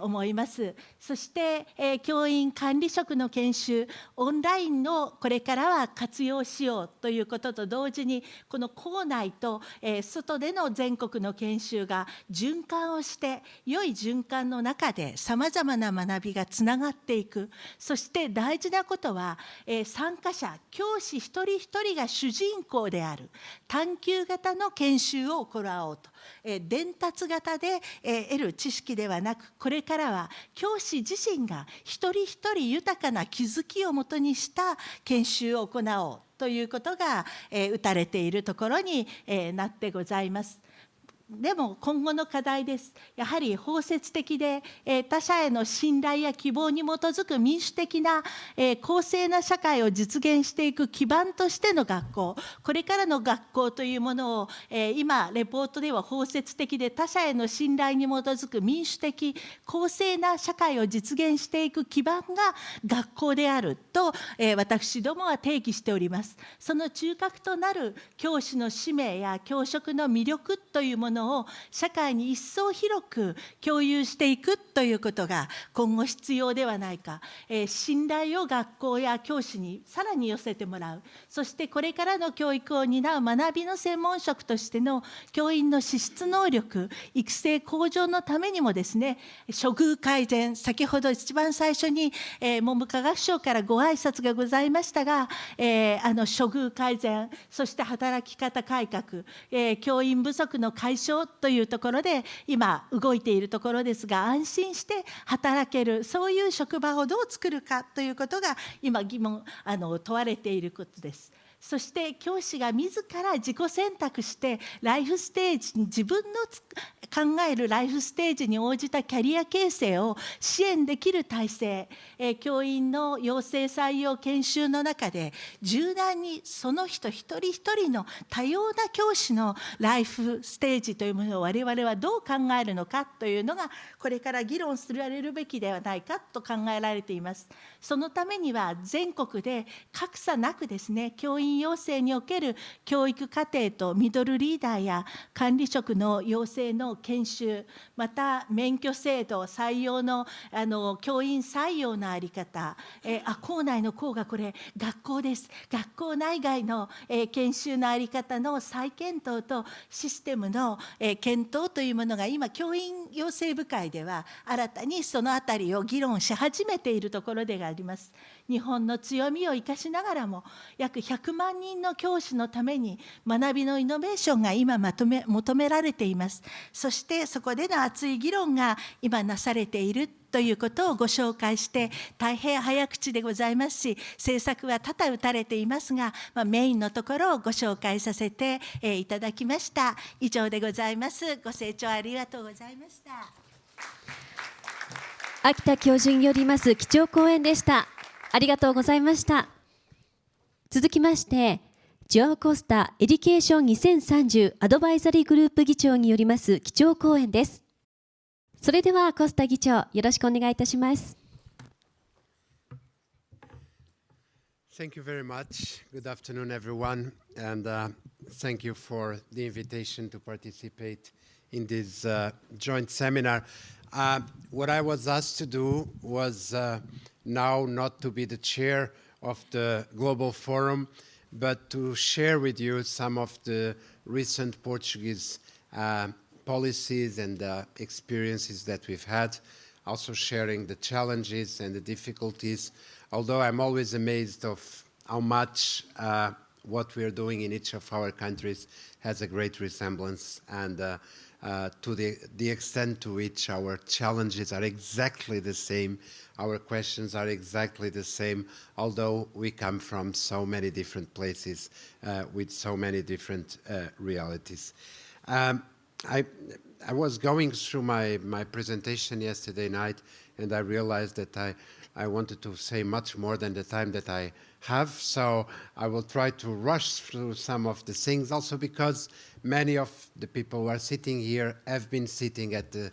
思います。そして、教員管理職の研修、オンラインのこれからは活用しようということと同時に、この校内と、外での全国の研修が循環をして、良い循環の中でさまざまな学びがつながっていく。そして大事なことは、参加者教師一人一人が主人公である探究型の研修を行おうと、伝達型で、得る知識ではなく、これからは教師自身が一人一人豊かな気づきをもとにした研修を行おうということが、打たれているところに、なってございます。でも今後の課題です。やはり包摂的で、他者への信頼や希望に基づく民主的な、公正な社会を実現していく基盤としての学校、これからの学校というものを、今レポートでは包摂的で他者への信頼に基づく民主的公正な社会を実現していく基盤が学校であると、私どもは定義しております。その中核となる教師の使命や教職の魅力というものを社会に一層広く共有していくということが今後必要ではないか。信頼を学校や教師にさらに寄せてもらう。そしてこれからの教育を担う学びの専門職としての教員の資質能力、育成向上のためにもですね、処遇改善、先ほど一番最初に、文部科学省からご挨拶がございましたが、処遇改善、そして働き方改革、教員不足の解消というところで今動いているところですが、安心して働ける、そういう職場をどう作るかということが今問われていることです。そして教師が自ら自己選択してライフステージに、自分の考えるライフステージに応じたキャリア形成を支援できる体制、教員の養成採用研修の中で柔軟にその人一人一人の多様な教師のライフステージというものを我々はどう考えるのかというのがこれから議論されるべきではないかと考えられています。そのためには全国で格差なくですね、教員養成における教育課程とミドルリーダーや管理職の養成の研修、また免許制度採用の、教員採用の在り方、校内の校がこれ学校です。学校内外の、研修の在り方の再検討とシステムの、検討というものが今教員養成部会では新たにそのあたりを議論し始めているところであります。日本の強みを生かしながらも約100万人の教師のために学びのイノベーションが今求められています。そしてそこでの熱い議論が今なされているということをご紹介して大変早口でございますし、政策は多々打たれていますが、メインのところをご紹介させていただきました。以上でございます。ご清聴ありがとうございました。秋田教授によります基調講演でした。ありがとうございました。続きまして、ジョアコスタエデュケーション2030アドバイザリーグループ議長によります基調講演です。それではコスタ議長、よろしくお願いいたします。Thank you very much. Good afternoon, everyone, and thank you for the invitation to participate in this joint seminar. What I was asked to do was now not to be the chair of the Global Forum, but to share with you some of the recent Portuguese policies and experiences that we've had, also sharing the challenges and the difficulties, although I'm always amazed of how much what we're doing in each of our countries has a great resemblance, and to the extent to which our challenges are exactly the same, our questions are exactly the same, although we come from so many different places with so many different realities. I was going through my presentation yesterday night, and I realized that I wanted to say much more than the time that I have, so I will try to rush through some of the things, also because many of the people who are sitting here have been sitting at the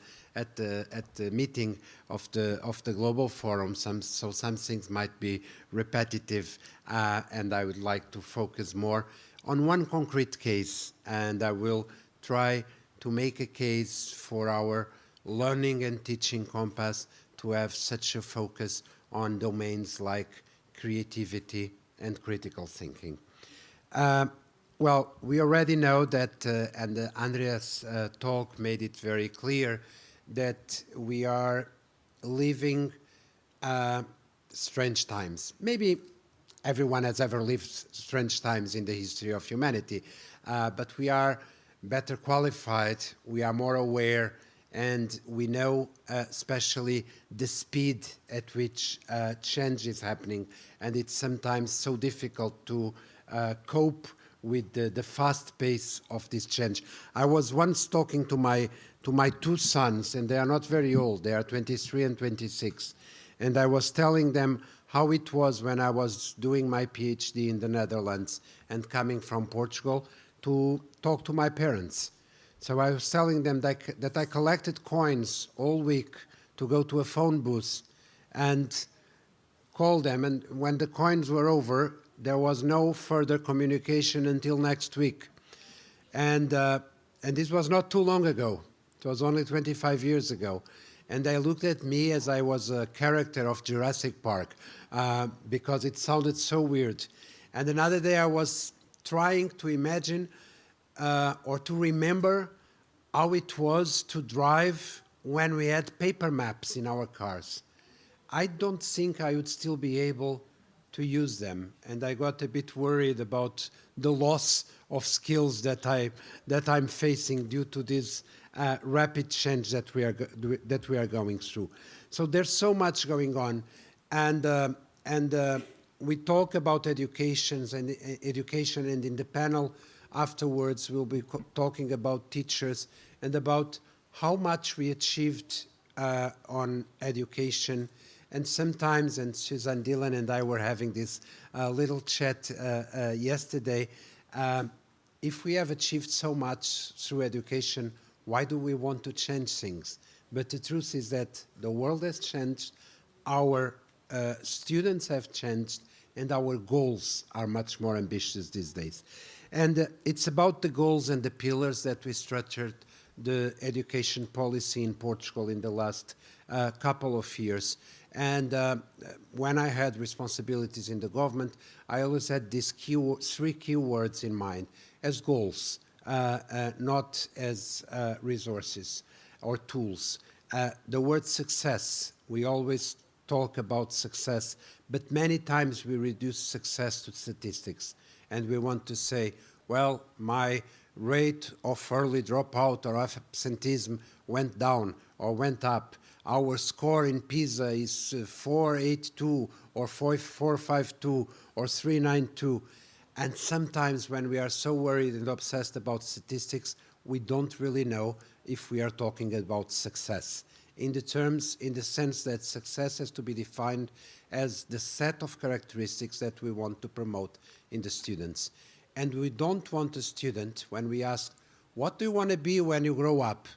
meeting of the Global Forum, so some things might be repetitive, and I would like to focus more on one concrete case, and I will try to make a case for our learning and teaching compass to have such a focus on domains like creativity and critical thinking. Well, we already know that, and Andrea's talk made it very clear, that we are living strange times. Maybe everyone has ever lived strange times in the history of humanity, but we are better qualified, we are more aware, and we know especially the speed at which change is happening, and it's sometimes so difficult to cope with the fast pace of this change. I was once talking to my two sons, and they are not very old, they are 23 and 26, and I was telling them how it was when I was doing my PhD in the Netherlands and coming from Portugal to talk to my parents. So I was telling them that I collected coins all week to go to a phone booth and call them, and when the coins were over, there was no further communication until next week. And this was not too long ago. It was only 25 years ago. And they looked at me as I was a character of Jurassic Park because it sounded so weird. And another day I was trying to imagine or to remember how it was to drive when we had paper maps in our cars. I don't think I would still be able to use them, and I got a bit worried about the loss of skills that I'm facing due to this rapid change that we are going through. So there's so much going on, and we talk about education, and in the panel afterwards we'll be talking about teachers and about how much we achieved on education. And sometimes, and Susan Dillon and I were having this little chat yesterday, if we have achieved so much through education, why do we want to change things? But the truth is that the world has changed, our students have changed, and our goals are much more ambitious these days. And it's about the goals and the pillars that we structured the education policy in Portugal in the last couple of years. And when I had responsibilities in the government, I always had these three key words in mind as goals, not as resources or tools. The word success, we always talk about success, but many times we reduce success to statistics. And we want to say, well, my rate of early dropout or absenteeism went down or went up. Our score in PISA is 482 or 452 or 392. And sometimes when we are so worried and obsessed about statistics, we don't really know if we are talking about success. In the sense that success has to be defined as the set of characteristics that we want to promote in the students. And we don't want a student, when we ask, what do you want to be when you grow up?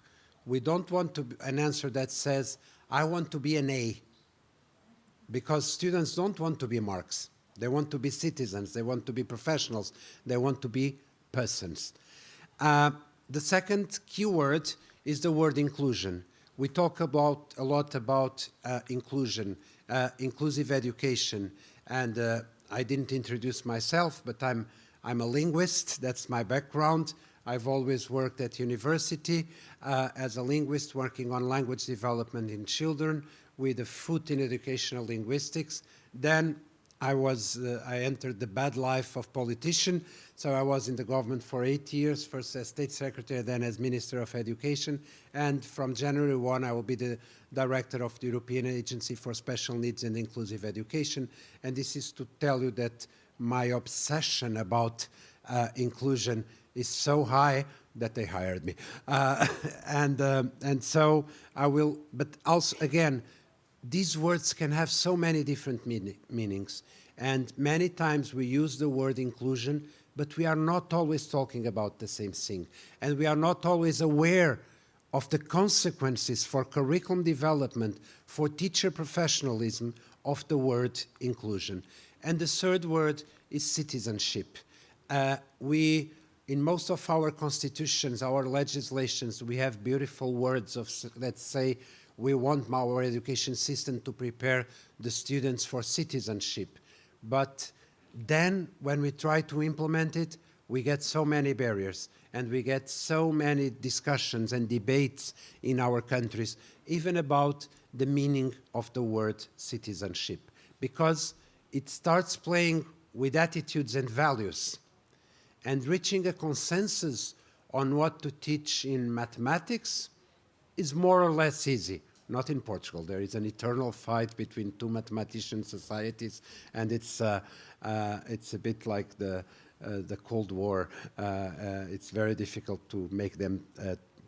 We don't want an answer that says, I want to be an A. Because students don't want to be marks. They want to be citizens. They want to be professionals. They want to be persons. The second keyword is the word inclusion. We talk a lot about inclusion, inclusive education. And I didn't introduce myself, but I'm a linguist. That's my background. I've always worked at university as a linguist, working on language development in children with a foot in educational linguistics. Then I entered the bad life of politician. So I was in the government for 8 years, first as state secretary, then as Minister of Education. And from January 1, I will be the director of the European Agency for Special Needs and Inclusive Education. And this is to tell you that my obsession about inclusion is so high that they hired me. And so I will, but also, again, these words can have so many different meanings. And many times we use the word inclusion, but we are not always talking about the same thing. And we are not always aware of the consequences for curriculum development, for teacher professionalism of the word inclusion. And the third word is citizenship. In most of our constitutions, our legislations, we have beautiful words of, let's say, we want our education system to prepare the students for citizenship. But then when we try to implement it, we get so many barriers and we get so many discussions and debates in our countries, even about the meaning of the word citizenship, because it starts playing with attitudes and values. And reaching a consensus on what to teach in mathematics is more or less easy. Not in Portugal. There is an eternal fight between two mathematician societies, and it's a bit like the Cold War. It's very difficult to make them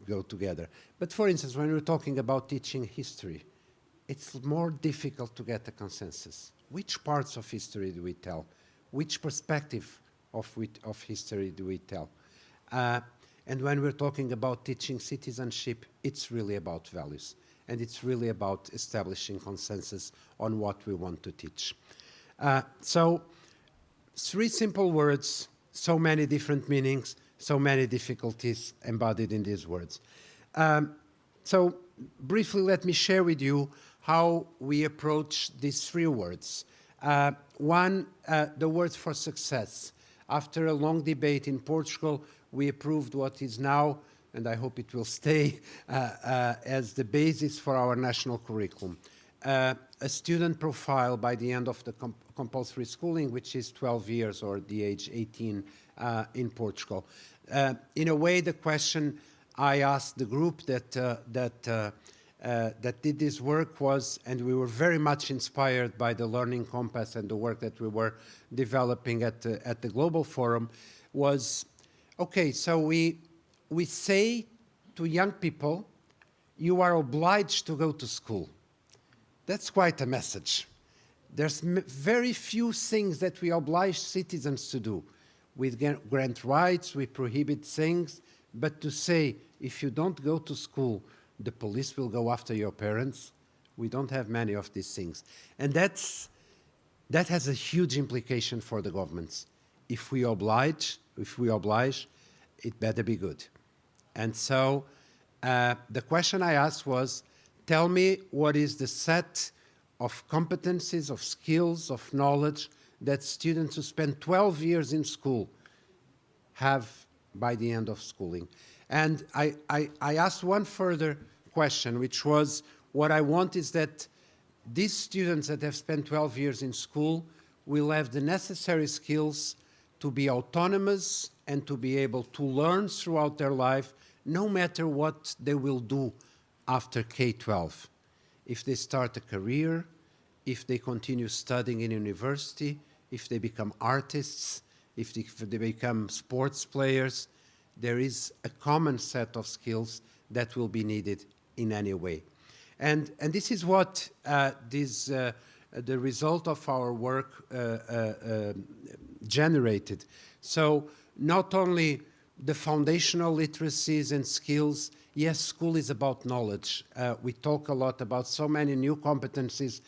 go together. But for instance, when we're talking about teaching history, it's more difficult to get a consensus. Which parts of history do we tell? Which perspective of history do we tell? And when we're talking about teaching citizenship, it's really about values. And it's really about establishing consensus on what we want to teach. So, three simple words, so many different meanings, so many difficulties embodied in these words. So, briefly, let me share with you how we approach these three words. One, the word for success. After a long debate in Portugal, we approved what is now, and I hope it will stay as the basis for our national curriculum. A student profile by the end of the compulsory schooling, which is 12 years or the age 18 in Portugal. In a way, the question I asked the group that did this work was, and we were very much inspired by the Learning Compass and the work that we were developing at the Global Forum, was, okay, so we say to young people, you are obliged to go to school. That's quite a message. There's very few things that we oblige citizens to do. We grant rights, we prohibit things, but to say, if you don't go to school, the police will go after your parents, we don't have many of these things. And that has a huge implication for the governments. If we oblige, it better be good. And so the question I asked was, tell me what is the set of competencies, of skills, of knowledge that students who spend 12 years in school have by the end of schooling. And I asked one further question, which was, what I want is that these students that have spent 12 years in school will have the necessary skills to be autonomous and to be able to learn throughout their life, no matter what they will do after K-12. If they start a career, if they continue studying in university, if they become artists, if they become sports players, there is a common set of skills that will be needed in any way. And this is what the result of our work generated. So not only the foundational literacies and skills, yes, school is about knowledge. We talk a lot about so many new competencies.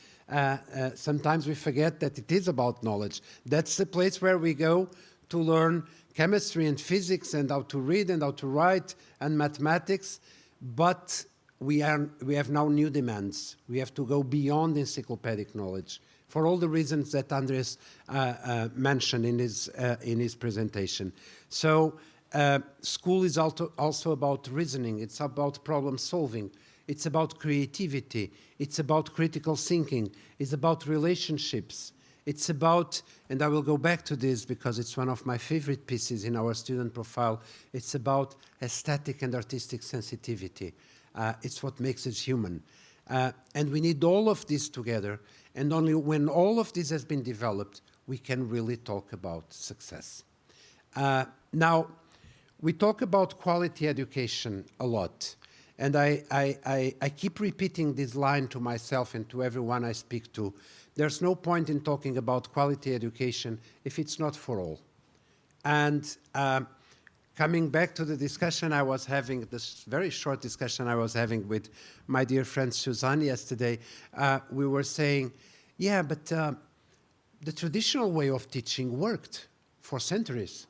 Sometimes we forget that it is about knowledge. That's the place where we go to learn chemistry and physics and how to read and how to write and mathematics. But we have now new demands. We have to go beyond encyclopedic knowledge for all the reasons that Andres mentioned in his presentation. So school is also about reasoning. It's about problem solving. It's about creativity. It's about critical thinking. It's about relationships. It's about, and I will go back to this because it's one of my favorite pieces in our student profile, it's about aesthetic and artistic sensitivity. It's what makes us human. And we need all of this together, and only when all of this has been developed, we can really talk about success. Now, we talk about quality education a lot, And I keep repeating this line to myself and to everyone I speak to. There's no point in talking about quality education if it's not for all. And coming back to the discussion I was having, this very short discussion I was having with my dear friend Suzanne yesterday, we were saying, yeah, but the traditional way of teaching worked for centuries.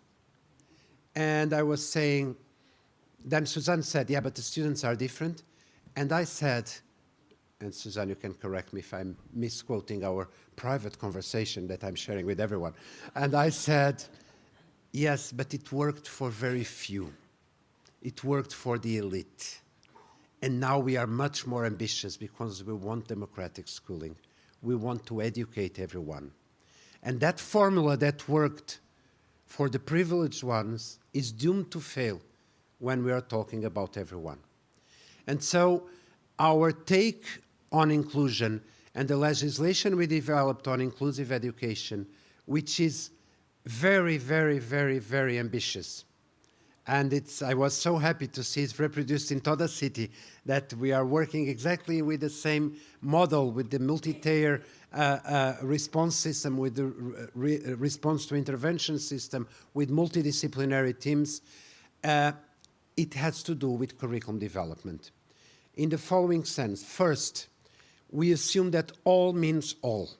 And I was saying, then Suzanne said, yeah, but the students are different. And I said, and Suzanne, you can correct me if I'm misquoting our private conversation that I'm sharing with everyone. And I said, yes, but it worked for very few. It worked for the elite. And now we are much more ambitious because we want democratic schooling. We want to educate everyone. And that formula that worked for the privileged ones is doomed to fail when we are talking about everyone. And so our take on inclusion and the legislation we developed on inclusive education, which is very, very, very, very ambitious. And I was so happy to see it reproduced in Toda City, that we are working exactly with the same model, with the multi-tier response system, with the response to intervention system, with multidisciplinary teams. It has to do with curriculum development. In the following sense, first, we assume that all means all.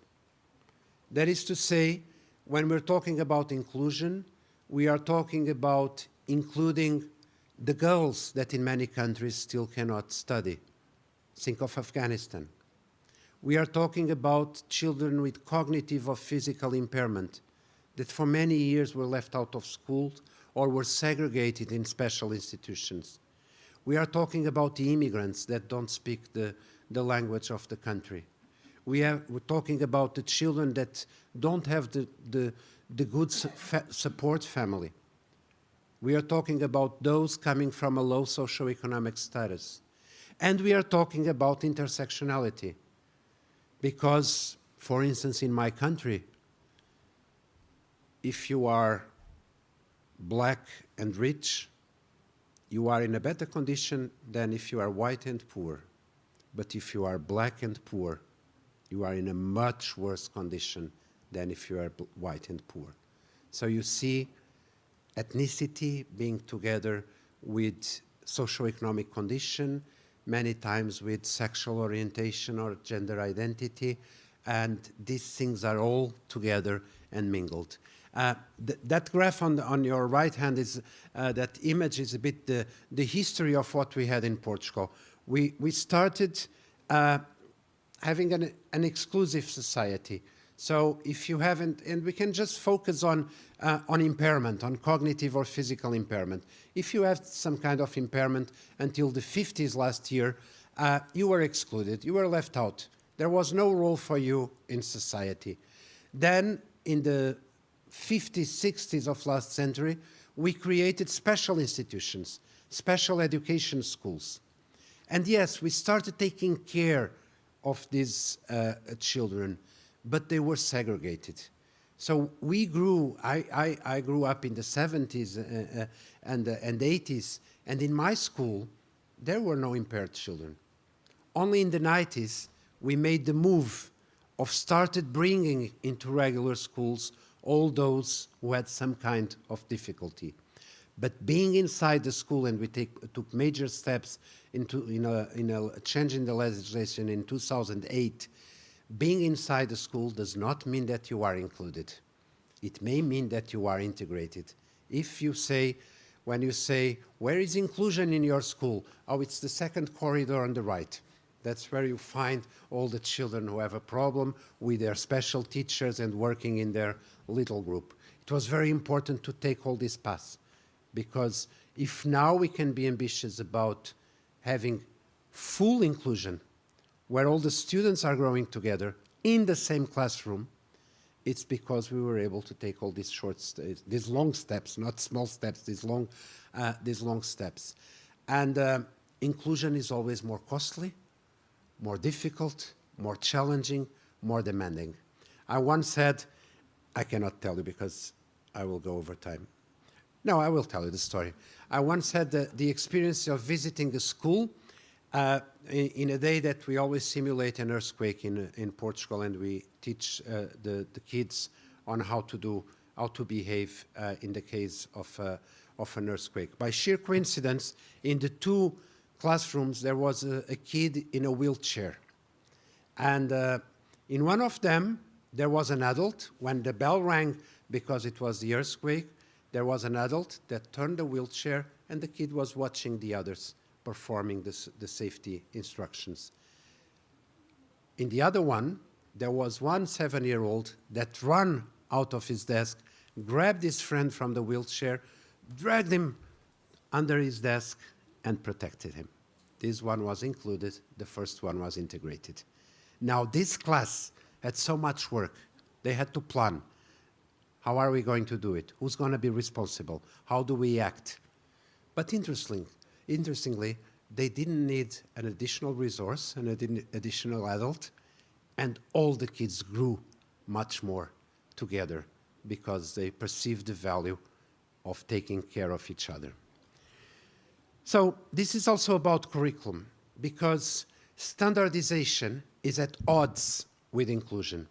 That is to say, when we're talking about inclusion, we are talking about including the girls that in many countries still cannot study. Think of Afghanistan. We are talking about children with cognitive or physical impairment that for many years were left out of school or were segregated in special institutions. We are talking about the immigrants that don't speak the language of the country. We're talking about the children that don't have the good support family. We are talking about those coming from a low socioeconomic status. And we are talking about intersectionality. Because, for instance, in my country, if you are black and rich, you are in a better condition than if you are white and poor. But if you are black and poor, you are in a much worse condition than if you are white and poor. So you see ethnicity being together with socioeconomic condition, many times with sexual orientation or gender identity, and these things are all together and mingled. That graph on your right hand is, that image is a bit the history of what we had in Portugal. We started having an exclusive society. So if you haven't, and we can just focus on impairment, on cognitive or physical impairment. If you have some kind of impairment until the 50s last year, you were excluded, you were left out. There was no role for you in society. Then in the 50s, 60s of last century, we created special institutions, special education schools. And yes, we started taking care of these children, but they were segregated. So we grew, I grew up in the 70s and 80s, and in my school, there were no impaired children. Only in the 90s, we made the move of started bringing into regular schools all those who had some kind of difficulty. But being inside the school, and we took major steps in a change in the legislation in 2008, being inside the school does not mean that you are included. It may mean that you are integrated. If you say, when you say, where is inclusion in your school? Oh, it's the second corridor on the right. That's where you find all the children who have a problem with their special teachers and working in their little group. It was very important to take all these paths, because if now we can be ambitious about having full inclusion, where all the students are growing together in the same classroom, it's because we were able to take all these these long steps, not small steps, these long steps. And inclusion is always more costly, more difficult, more challenging, more demanding. I once had, I cannot tell you because I will go over time. No, I will tell you the story. I once had the experience of visiting a school in a day that we always simulate an earthquake in Portugal, and we teach the kids on how to behave in the case of an earthquake. By sheer coincidence, in the two classrooms, there was a kid in a wheelchair. And in one of them, there was an adult. When the bell rang, because it was the earthquake, there was an adult that turned the wheelchair, and the kid was watching the others performing the safety instructions. In the other one, there was one 7-year-old that ran out of his desk, grabbed his friend from the wheelchair, dragged him under his desk, and protected him. This one was included, the first one was integrated. Now, this class had so much work. They had to plan. How are we going to do it? Who's going to be responsible? How do we act? But interestingly, they didn't need an additional resource, an additional adult, and all the kids grew much more together because they perceived the value of taking care of each other. So this is also about curriculum, because standardization is at odds with inclusion.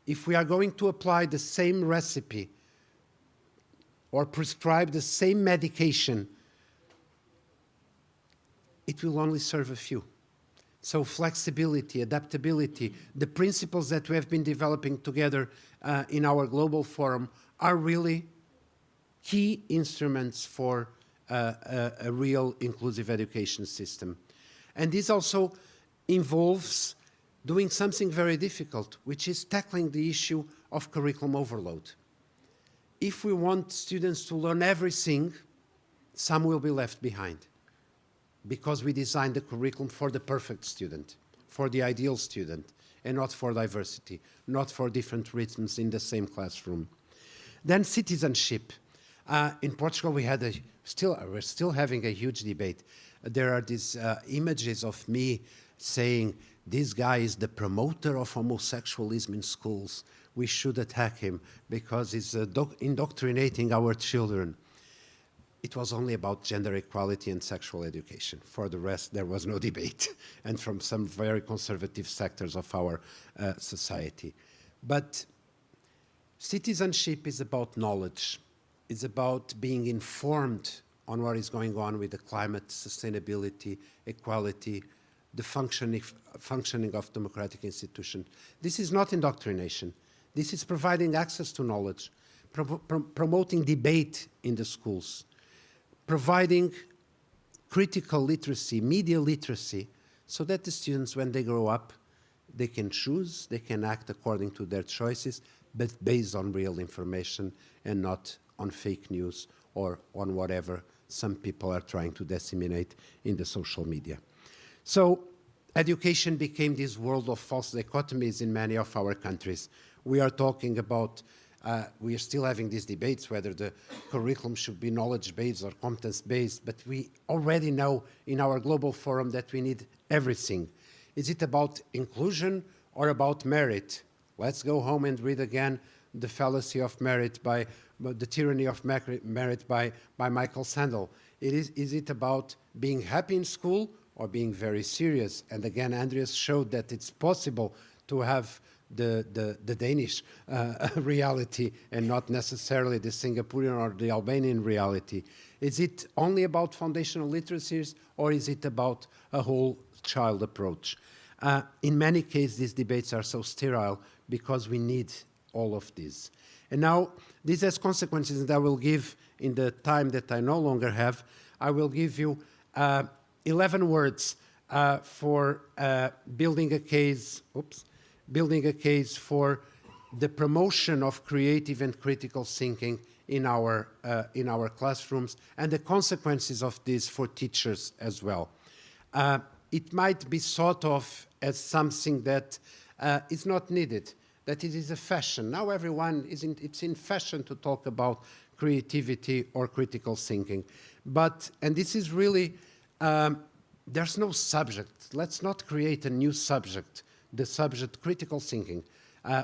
If we are going to apply the same recipe or prescribe the same medication, it will only serve a few. So flexibility, adaptability, the principles that we have been developing together in our global forum are really key instruments for a real inclusive education system. And this also involves doing something very difficult, which is tackling the issue of curriculum overload. If we want students to learn everything, some will be left behind, because we designed the curriculum for the perfect student, for the ideal student, and not for diversity, not for different rhythms in the same classroom. Then citizenship. In Portugal, we're still having a huge debate. There are these images of me saying, this guy is the promoter of homosexualism in schools. We should attack him because he's indoctrinating our children. It was only about gender equality and sexual education. For the rest, there was no debate, and from some very conservative sectors of our society. But citizenship is about knowledge. It's about being informed on what is going on with the climate, sustainability, equality, the functioning of democratic institutions. This is not indoctrination. This is providing access to knowledge, promoting debate in the schools, providing critical literacy, media literacy, so that the students, when they grow up, they can choose, they can act according to their choices, but based on real information and not on fake news or on whatever some people are trying to disseminate in the social media. So education became this world of false dichotomies in many of our countries. We are talking about, we are still having these debates whether the curriculum should be knowledge-based or competence-based, but we already know in our global forum that we need everything. Is it about inclusion or about merit? Let's go home and read again The Fallacy of Merit by The Tyranny of Merit by Michael Sandel. Is it about being happy in school or being very serious? And again, Andreas showed that it's possible to have the Danish reality and not necessarily the Singaporean or the Albanian reality. Is it only about foundational literacies, or is it about a whole child approach? In many cases, these debates are so sterile because we need all of this. And now, this has consequences that I will give in the time that I no longer have. I will give you 11 words for building a case for the promotion of creative and critical thinking in our classrooms, and the consequences of this for teachers as well. It might be thought of as something that is not needed, that it is a fashion. Now everyone it's in fashion to talk about creativity or critical thinking. And this is really, there's no subject. Let's not create a new subject, the subject critical thinking.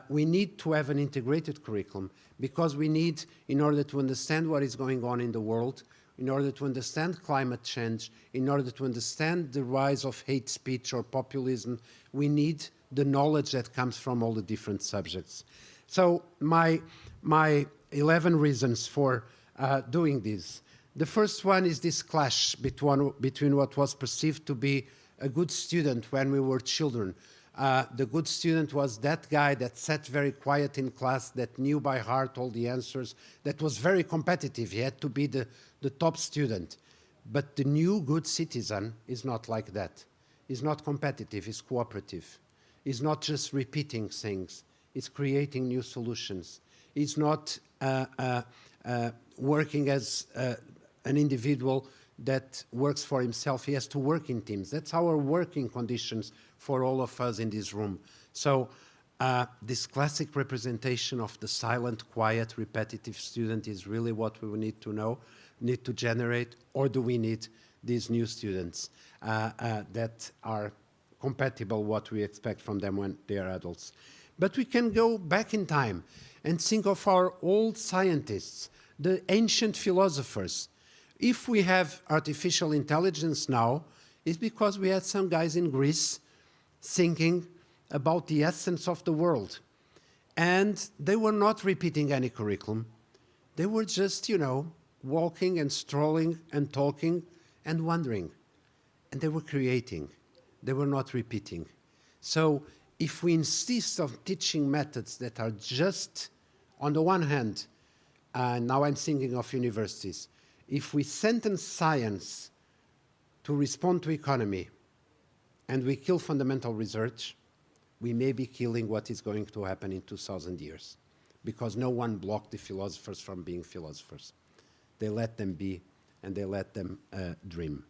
We need to have an integrated curriculum, because we need, in order to understand what is going on in the world, in order to understand climate change, in order to understand the rise of hate speech or populism, we need the knowledge that comes from all the different subjects. So my 11 reasons for doing this. The first one is this clash between what was perceived to be a good student when we were children. The good student was that guy that sat very quiet in class, that knew by heart all the answers, that was very competitive. He had to be the top student. But the new good citizen is not like that. He's not competitive, he's cooperative. He's not just repeating things, he's creating new solutions. He's not working as an individual that works for himself. He has to work in teams. That's our working conditions for all of us in this room. So this classic representation of the silent, quiet, repetitive student is really what we need to know, need to generate, or do we need these new students that are compatible what we expect from them when they are adults. But we can go back in time and think of our old scientists, the ancient philosophers. If we have artificial intelligence now, it's because we had some guys in Greece thinking about the essence of the world. And they were not repeating any curriculum. They were just, you know, walking and strolling and talking and wondering. And they were creating. They were not repeating. So if we insist on teaching methods that are just, on the one hand, now I'm thinking of universities, if we sentence science to respond to economy and we kill fundamental research, we may be killing what is going to happen in 2,000 years, because no one blocked the philosophers from being philosophers. They let them be, and they let them dream.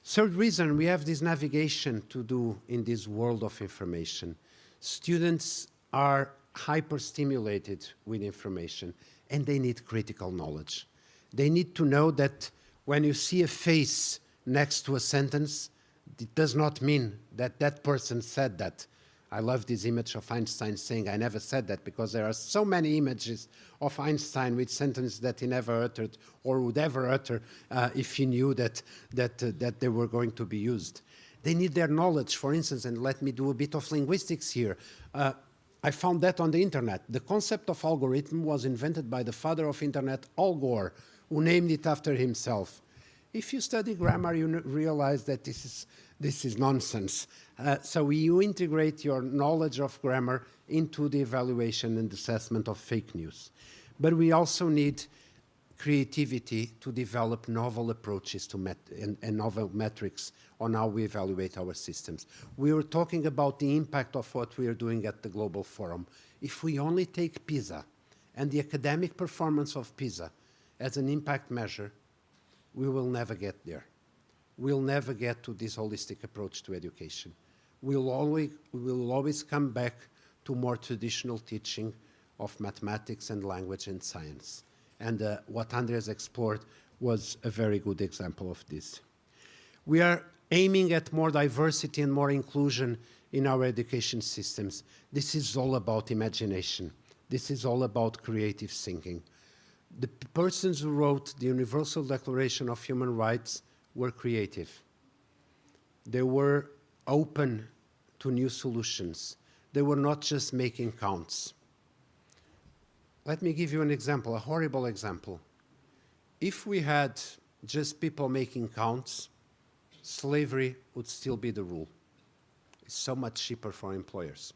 Third reason, we have this navigation to do in this world of information. Students are hyper-stimulated with information, and they need critical knowledge. They need to know that when you see a face next to a sentence, it does not mean that that person said that. I love this image of Einstein saying, I never said that, because there are so many images of Einstein with sentences that he never uttered or would ever utter if he knew that they were going to be used. They need their knowledge, for instance, and let me do a bit of linguistics here. I found that on the internet. The concept of algorithm was invented by the father of internet, Al Gore, who named it after himself. If you study grammar, you realize that this is nonsense. So you integrate your knowledge of grammar into the evaluation and assessment of fake news. But we also need creativity to develop novel approaches to and novel metrics on how we evaluate our systems. We were talking about the impact of what we are doing at the Global Forum. If we only take PISA and the academic performance of PISA as an impact measure, we will never get there. We'll never get to this holistic approach to education. We will always come back to more traditional teaching of mathematics and language and science. And what Andreas explored was a very good example of this. We are aiming at more diversity and more inclusion in our education systems. This is all about imagination. This is all about creative thinking. The persons who wrote the Universal Declaration of Human Rights were creative. They were open to new solutions. They were not just making counts. Let me give you an example, a horrible example. If we had just people making counts, slavery would still be the rule. It's so much cheaper for employers.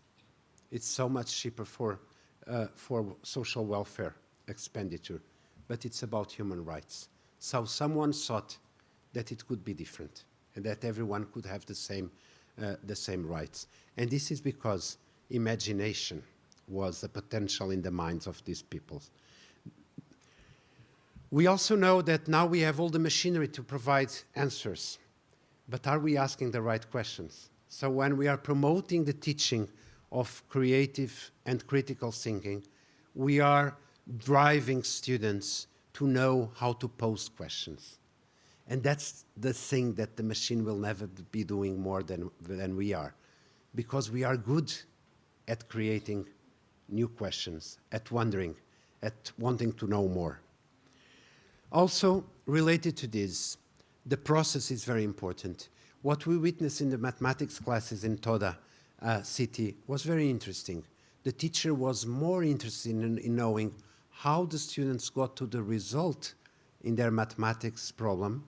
It's so much cheaper for social welfare expenditure, but it's about human rights. So someone thought that it could be different and that everyone could have the same rights. And this is because imagination was a potential in the minds of these people. We also know that now we have all the machinery to provide answers, but are we asking the right questions? So when we are promoting the teaching of creative and critical thinking, we are driving students to know how to pose questions. And that's the thing that the machine will never be doing more than we are, because we are good at creating new questions, at wondering, at wanting to know more. Also, related to this, the process is very important. What we witnessed in the mathematics classes in Toda city was very interesting. The teacher was more interested in knowing how the students got to the result in their mathematics problem,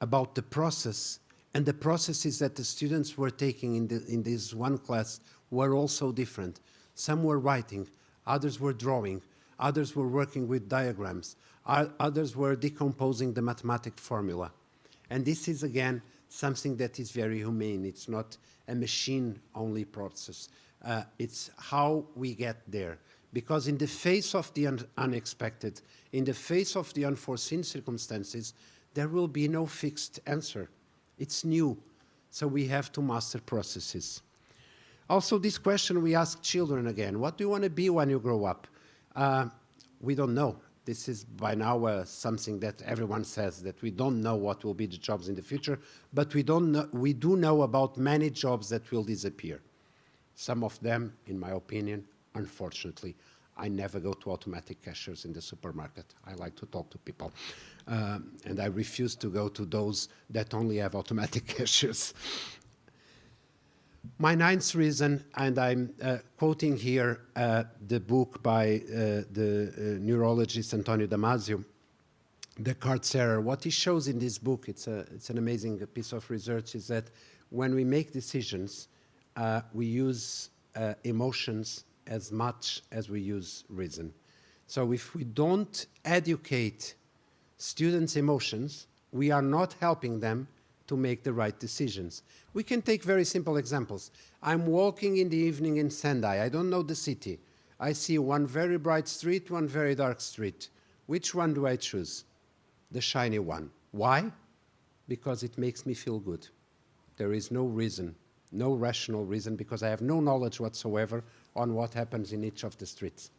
about the process, and the processes that the students were taking in this one class were also different. Some were writing, others were drawing, others were working with diagrams, others were decomposing the mathematic formula. And this is, again, something that is very humane. It's not a machine-only process. It's how we get there. Because in the face of the unexpected, in the face of the unforeseen circumstances, there will be no fixed answer. It's new, so we have to master processes. Also, this question we ask children again, what do you want to be when you grow up? We don't know. This is by now something that everyone says, that we don't know what will be the jobs in the future, but we do know about many jobs that will disappear. Some of them, in my opinion, unfortunately. I never go to automatic cashiers in the supermarket. I like to talk to people. And I refuse to go to those that only have automatic cashiers. My ninth reason, and I'm quoting here the book by the neurologist Antonio Damasio, Descartes' Error. What he shows in this book, it's an amazing piece of research, is that when we make decisions, we use emotions as much as we use reason. So if we don't educate students' emotions, we are not helping them to make the right decisions. We can take very simple examples. I'm walking in the evening in Sendai. I don't know the city. I see one very bright street, one very dark street. Which one do I choose? The shiny one. Why? Because it makes me feel good. There is no reason, no rational reason, because I have no knowledge whatsoever on what happens in each of the streets.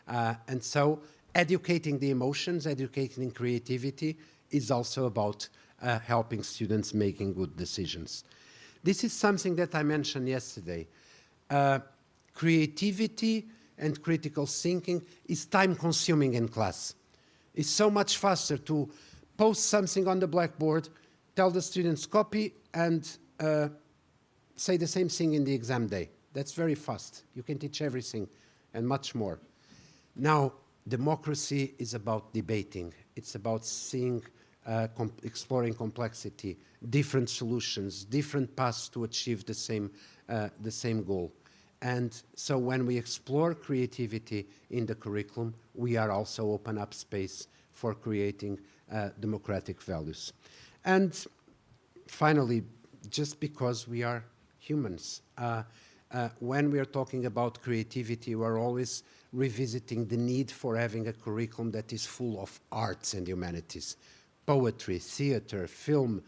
And so educating the emotions, educating creativity is also about helping students making good decisions. This is something that I mentioned yesterday. Creativity and critical thinking is time-consuming in class. It's so much faster to post something on the blackboard, tell the students copy, and say the same thing in the exam day. That's very fast. You can teach everything and much more. Now, democracy is about debating. It's about seeing, exploring complexity, different solutions, different paths to achieve the same goal. And so when we explore creativity in the curriculum, we are also open up space for creating democratic values. And finally, just because we are humans, when we are talking about creativity, we're always revisiting the need for having a curriculum that is full of arts and humanities. Poetry, theater, film,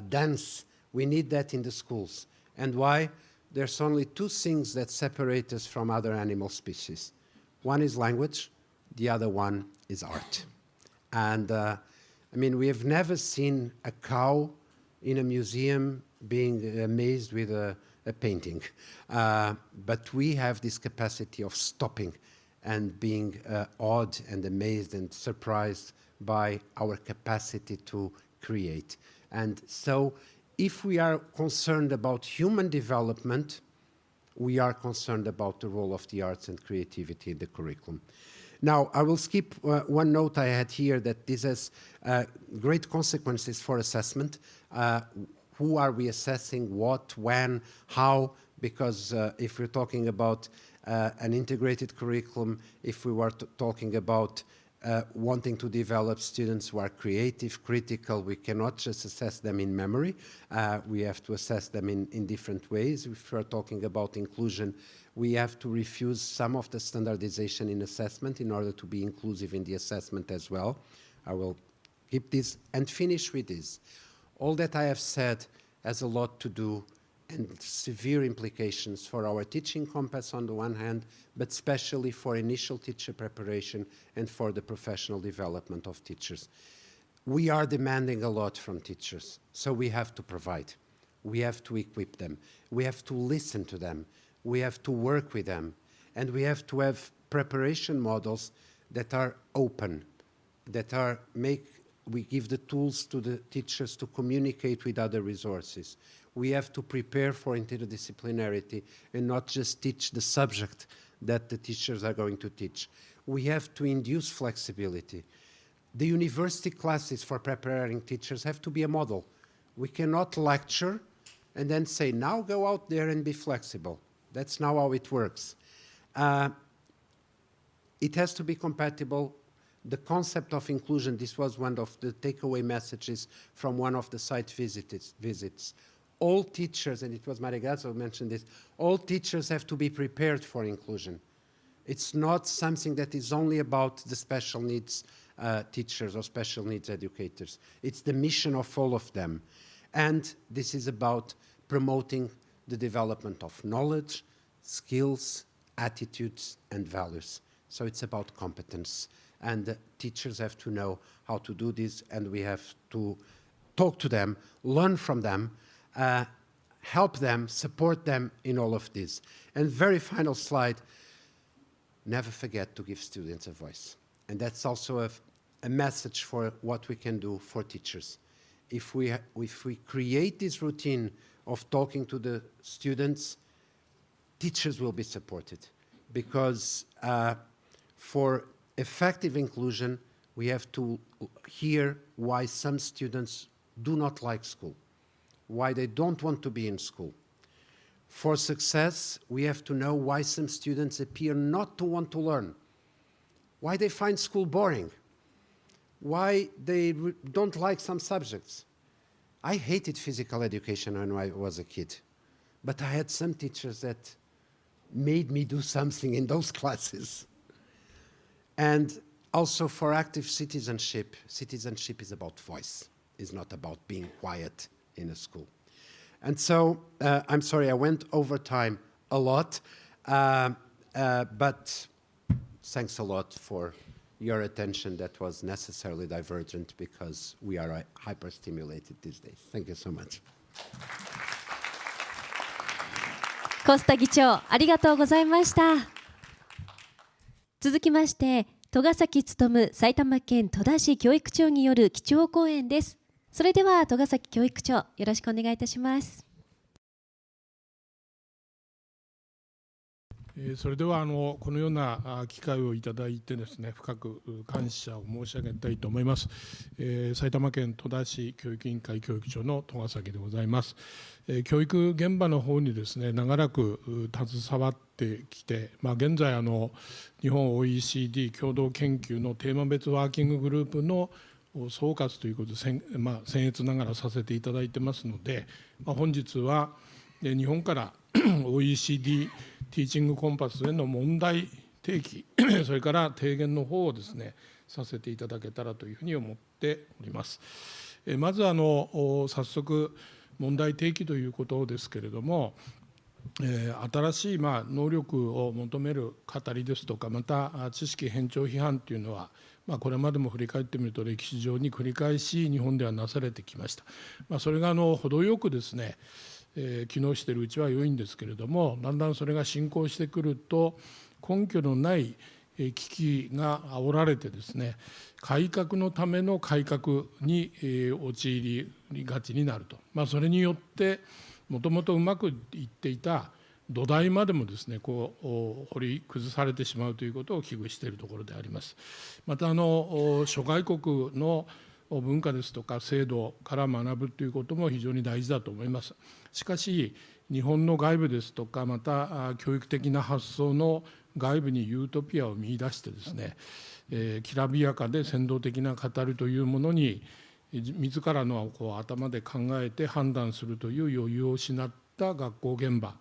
dance, we need that in the schools. And why? There's only two things that separate us from other animal species. One is language, the other one is art. And I mean, we have never seen a cow in a museum being amazed with a painting. But we have this capacity of stopping and being awed and amazed and surprised by our capacity to create. And so if we are concerned about human development, we are concerned about the role of the arts and creativity in the curriculum. Now, I will skip one note I had here, that this has great consequences for assessment. Who are we assessing, what, when, how? Because if we're talking about an integrated curriculum, if we were talking about wanting to develop students who are creative, critical, we cannot just assess them in memory. We have to assess them in different ways. If we're talking about inclusion, we have to refuse some of the standardization in assessment in order to be inclusive in the assessment as well. I will keep this and finish with this. All that I have said has a lot to do and severe implications for our teaching compass on the one hand, but especially for initial teacher preparation and for the professional development of teachers. We are demanding a lot from teachers, so we have to provide. We have to equip them. We have to listen to them. We have to work with them. And we have to have preparation models that are open, we give the tools to the teachers to communicate with other resources. We have to prepare for interdisciplinarity and not just teach the subject that the teachers are going to teach. We have to induce flexibility. The university classes for preparing teachers have to be a model. We cannot lecture and then say, now go out there and be flexible. That's not how it works. It has to be compatible. The concept of inclusion, this was one of the takeaway messages from one of the site visits. All teachers, and it was Marigazzo who mentioned this, all teachers have to be prepared for inclusion. It's not something that is only about the special needs teachers or special needs educators. It's the mission of all of them. And this is about promoting the development of knowledge, skills, attitudes, and values. So it's about competence. And the teachers have to know how to do this, and we have to talk to them, learn from them, help them, support them in all of this. And very final slide, never forget to give students a voice. And that's also a message for what we can do for teachers. If we create this routine of talking to the students, teachers will be supported. Because for effective inclusion, we have to hear why some students do not like school, why they don't want to be in school. For success, we have to know why some students appear not to want to learn, why they find school boring, why they don't like some subjects. I hated physical education when I was a kid, but I had some teachers that made me do something in those classes. And also for active citizenship, citizenship is about voice. It's not about being quiet in a school. And so, I'm sorry, I went over time a lot, but thanks a lot for your attention that was necessarily divergent because we are hyper-stimulated these days. Thank you so much. コスタ議長、ありがとうございました。続きまして、戸ヶ崎勉埼玉県戸田市教育長による基調講演です。それでは戸ヶ崎教育長、よろしくお願いいたします。それではこのような機会をいただいてですね、深く感謝を申し上げたいと思います。埼玉県戸田市教育委員会教育長の戸ヶ崎でございます。教育現場の方にですね、長らく携わってきて、現在日本 OECD 共同研究のテーマ別ワーキンググループの総括ということで僭越ながらさせていただいてますので、本日は日本から OECD ティーチングコンパスへの問題提起それから提言の方をですねさせていただけたらというふうに思っております。まず早速問題提起ということですけれども、新しい能力を求める語りですとか、また知識偏重批判というのはこれまでも振り返ってみると歴史上に繰り返し日本ではなされてきました。それが程よくですね機能しているうちは良いんですけれども、だんだんそれが進行してくると根拠のない危機が煽られてですね、改革のための改革に陥りがちになると、それによってもともとうまくいっていた土台までもですね掘り崩されてしまうということを危惧しているところであります。また諸外国の文化ですとか制度から学ぶということも非常に大事だと思います。しかし日本の外部ですとか、また教育的な発想の外部にユートピアを見出してですね、きらびやかで先導的な語りというものに自らの頭で考えて判断するという余裕を失った学校現場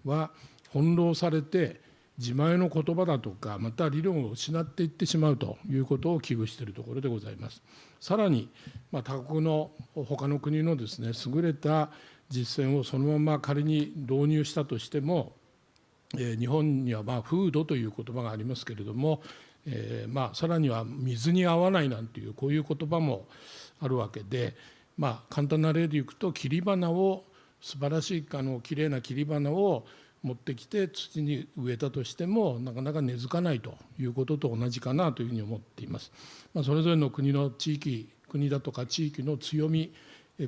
は翻弄されて自前の言葉だとか、また理論を失っていってしまうということを危惧しているところでございます。さらに、他国の他の国のですね優れた実践をそのまま仮に導入したとしても、日本には風土という言葉がありますけれども、さらには水に合わないなんていうこういう言葉もあるわけで、簡単な例でいくと切り花を素晴らしいきれいな切り花を持ってきて土に植えたとしてもなかなか根付かないということと同じかなというふうに思っています。それぞれの国だとか地域の強み、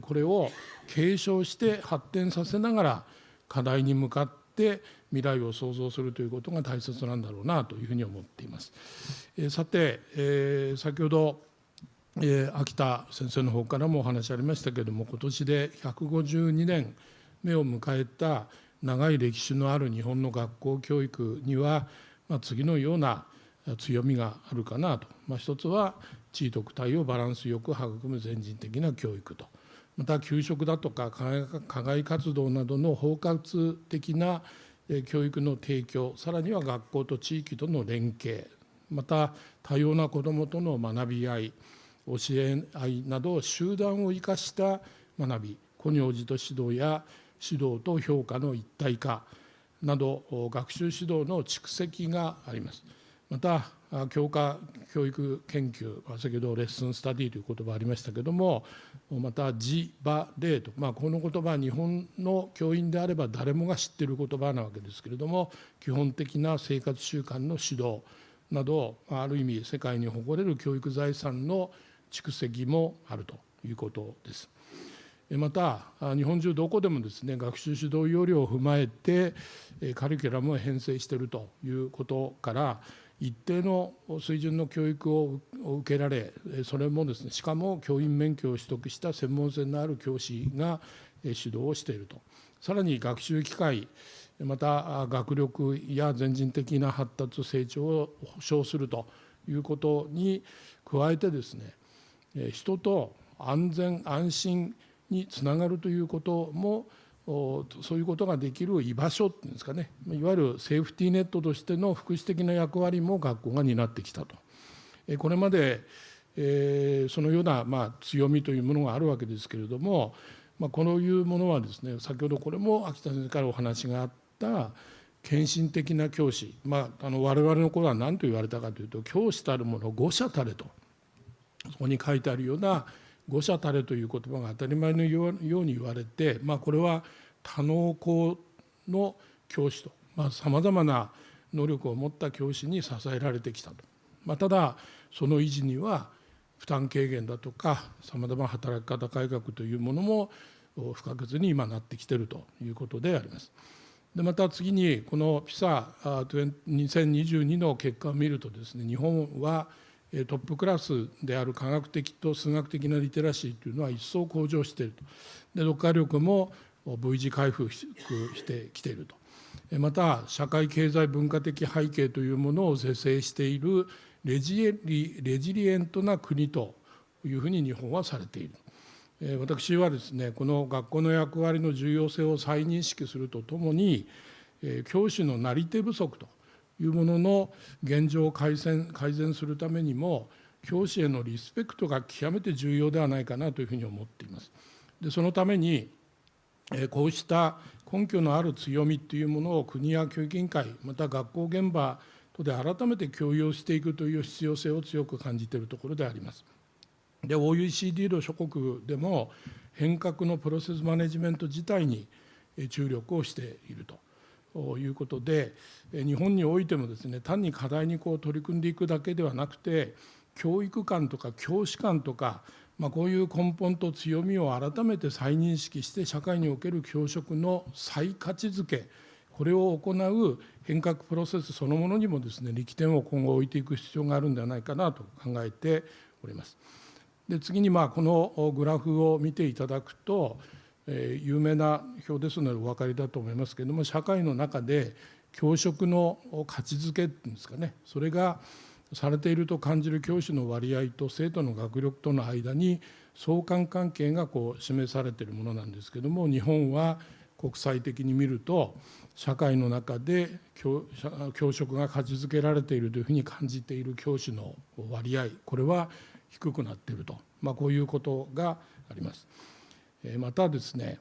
これを継承して発展させながら課題に向かって未来を創造するということが大切なんだろうなというふうに思っています。さて、先ほど秋田先生の方からもお話ありましたけれども、今年で152年目を迎えた長い歴史のある日本の学校教育には、次のような強みがあるかなと。一つは地位特体をバランスよく育む全人的な教育と、また給食だとか課外活動などの包括的な教育の提供、さらには学校と地域との連携、また多様な子どもとの学び合い、教え合いなど集団を生かした学び、個に応じた指導や指導と評価の一体化など学習指導の蓄積があります。また教育研究、先ほどレッスンスタディという言葉ありましたけれども、また自バレーと、この言葉は日本の教員であれば誰もが知っている言葉なわけですけれども、基本的な生活習慣の指導など、ある意味世界に誇れる教育財産の蓄積もあるということです。また日本中どこでもですね、学習指導要領を踏まえてカリキュラムを編成しているということから、一定の水準の教育を受けられ、それもですね、しかも教員免許を取得した専門性のある教師が指導をしていると。さらに学習機会、また学力や全人的な発達成長を保障するということに加えてですね、人と安全安心につながるということも、そういうことができる居場所っていうんですかね、いわゆるセーフティーネットとしての福祉的な役割も学校が担ってきたと。これまでそのような強みというものがあるわけですけれども、こういうものはですね、先ほどこれも秋田先生からお話があった献身的な教師、我々の頃は何と言われたかというと、教師たるもの五者たれと、そこに書いてあるような五者たれという言葉が当たり前のように言われて、これは多能校の教師と、さまざまな能力を持った教師に支えられてきたと。ただその維持には負担軽減だとかさまざまな働き方改革というものも不可欠に今なってきているということであります。でまた次にこの PISA2022 の結果を見るとですね、日本はトップクラスである科学的と数学的なリテラシーというのは一層向上していると。で読解力も V 字回復してきていると。また社会経済文化的背景というものを是正しているレジリエントな国というふうに日本はされている。私はですね、この学校の役割の重要性を再認識するとともに、教師のなり手不足というものの現状を改善するためにも、教師へのリスペクトが極めて重要ではないかなというふうに思っています。でそのためにこうした根拠のある強みというものを国や教育委員会、また学校現場とで改めて共有していくという必要性を強く感じているところであります。で OECD の諸国でも変革のプロセスマネジメント自体に注力をしているということで、日本においてもですね、単に課題に取り組んでいくだけではなくて、教育観とか教師観とか、こういう根本と強みを改めて再認識して社会における教職の再価値づけ、これを行う変革プロセスそのものにもですね、力点を今後置いていく必要があるんではないかなと考えております。で次にこのグラフを見ていただくと、有名な表ですのでお分かりだと思いますけれども、社会の中で教職の価値づけっていうんですかね、それがされていると感じる教師の割合と生徒の学力との間に相関関係が示されているものなんですけれども、日本は国際的に見ると社会の中で教職が価値づけられているというふうに感じている教師の割合、これは低くなっていると、こういうことがあります。またですね、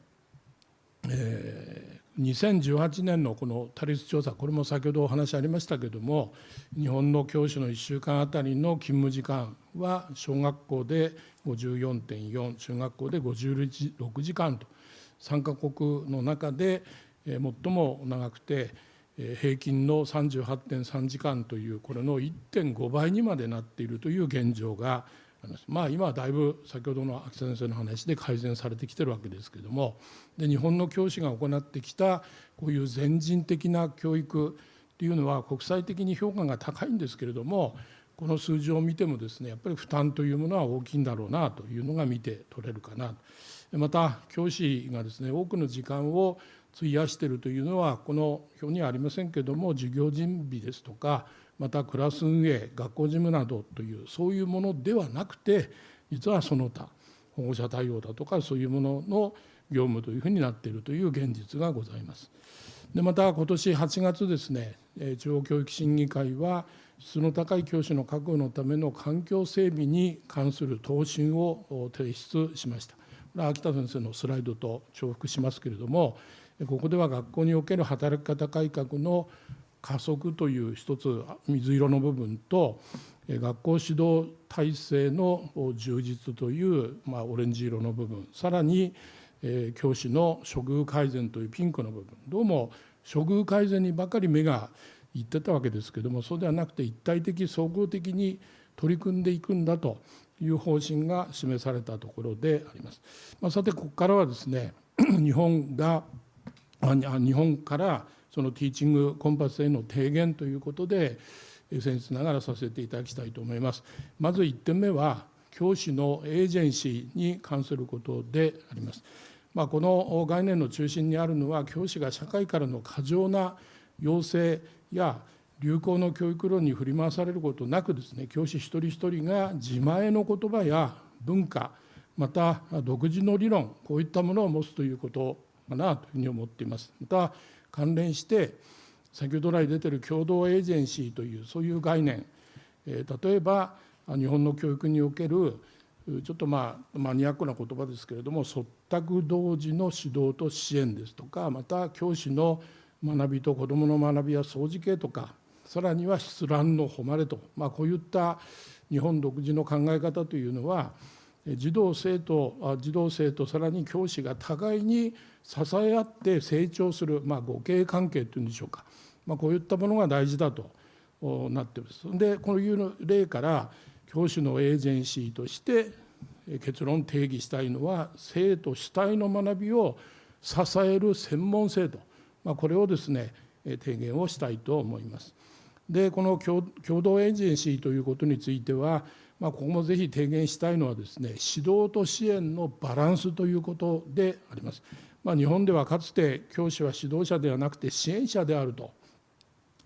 2018年のこの他律調査、これも先ほどお話ありましたけれども、日本の教師の1週間あたりの勤務時間は小学校で 54.4、中学校で56時間と、3カ国の中で最も長くて平均の 38.3 時間というこれの 1.5 倍にまでなっているという現状があります。今はだいぶ先ほどの秋先生の話で改善されてきているわけですけれども、で日本の教師が行ってきたこういう全人的な教育というのは国際的に評価が高いんですけれども、この数字を見てもですね、やっぱり負担というものは大きいんだろうなというのが見て取れるかな。また教師がですね、多くの時間を費やしているというのはこの表にはありませんけれども、授業準備ですとか、またクラス運営、学校事務などというそういうものではなくて、実はその他保護者対応だとかそういうものの業務というふうになっているという現実がございます。でまた今年8月ですね、中央教育審議会は質の高い教師の確保のための環境整備に関する答申を提出しました。これは秋田先生のスライドと重複しますけれども、ここでは学校における働き方改革の加速という一つ水色の部分と、学校指導体制の充実というオレンジ色の部分、さらに教師の処遇改善というピンクの部分、どうも処遇改善にばかり目がいってたわけですけれども、そうではなくて一体的総合的に取り組んでいくんだという方針が示されたところであります。さてここからはですね、日本からそのティーチングコンパスへの提言ということで僭越ながらさせていただきたいと思います。まず1点目は教師のエージェンシーに関することであります。この概念の中心にあるのは、教師が社会からの過剰な要請や流行の教育論に振り回されることなくですね、教師一人一人が自前の言葉や文化、また独自の理論、こういったものを持つということかなというふうに思っています。また関連して先ほど来出ている共同エージェンシーというそういう概念、例えば日本の教育におけるちょっとマニアックな言葉ですけれども、率託同時の指導と支援ですとか、また教師の学びと子どもの学びや相似系とか、さらには出覧の誉れと、こういった日本独自の考え方というのは、児童生徒さらに教師が互いに支え合って成長する、互恵関係というんでしょうか、こういったものが大事だとなっています。でこういう例から教師のエージェンシーとして結論定義したいのは、生徒主体の学びを支える専門性と、これをですね提言をしたいと思います。でこの共同エージェンシーということについては、ここもぜひ提言したいのはですね、指導と支援のバランスということであります。日本ではかつて教師は指導者ではなくて支援者であると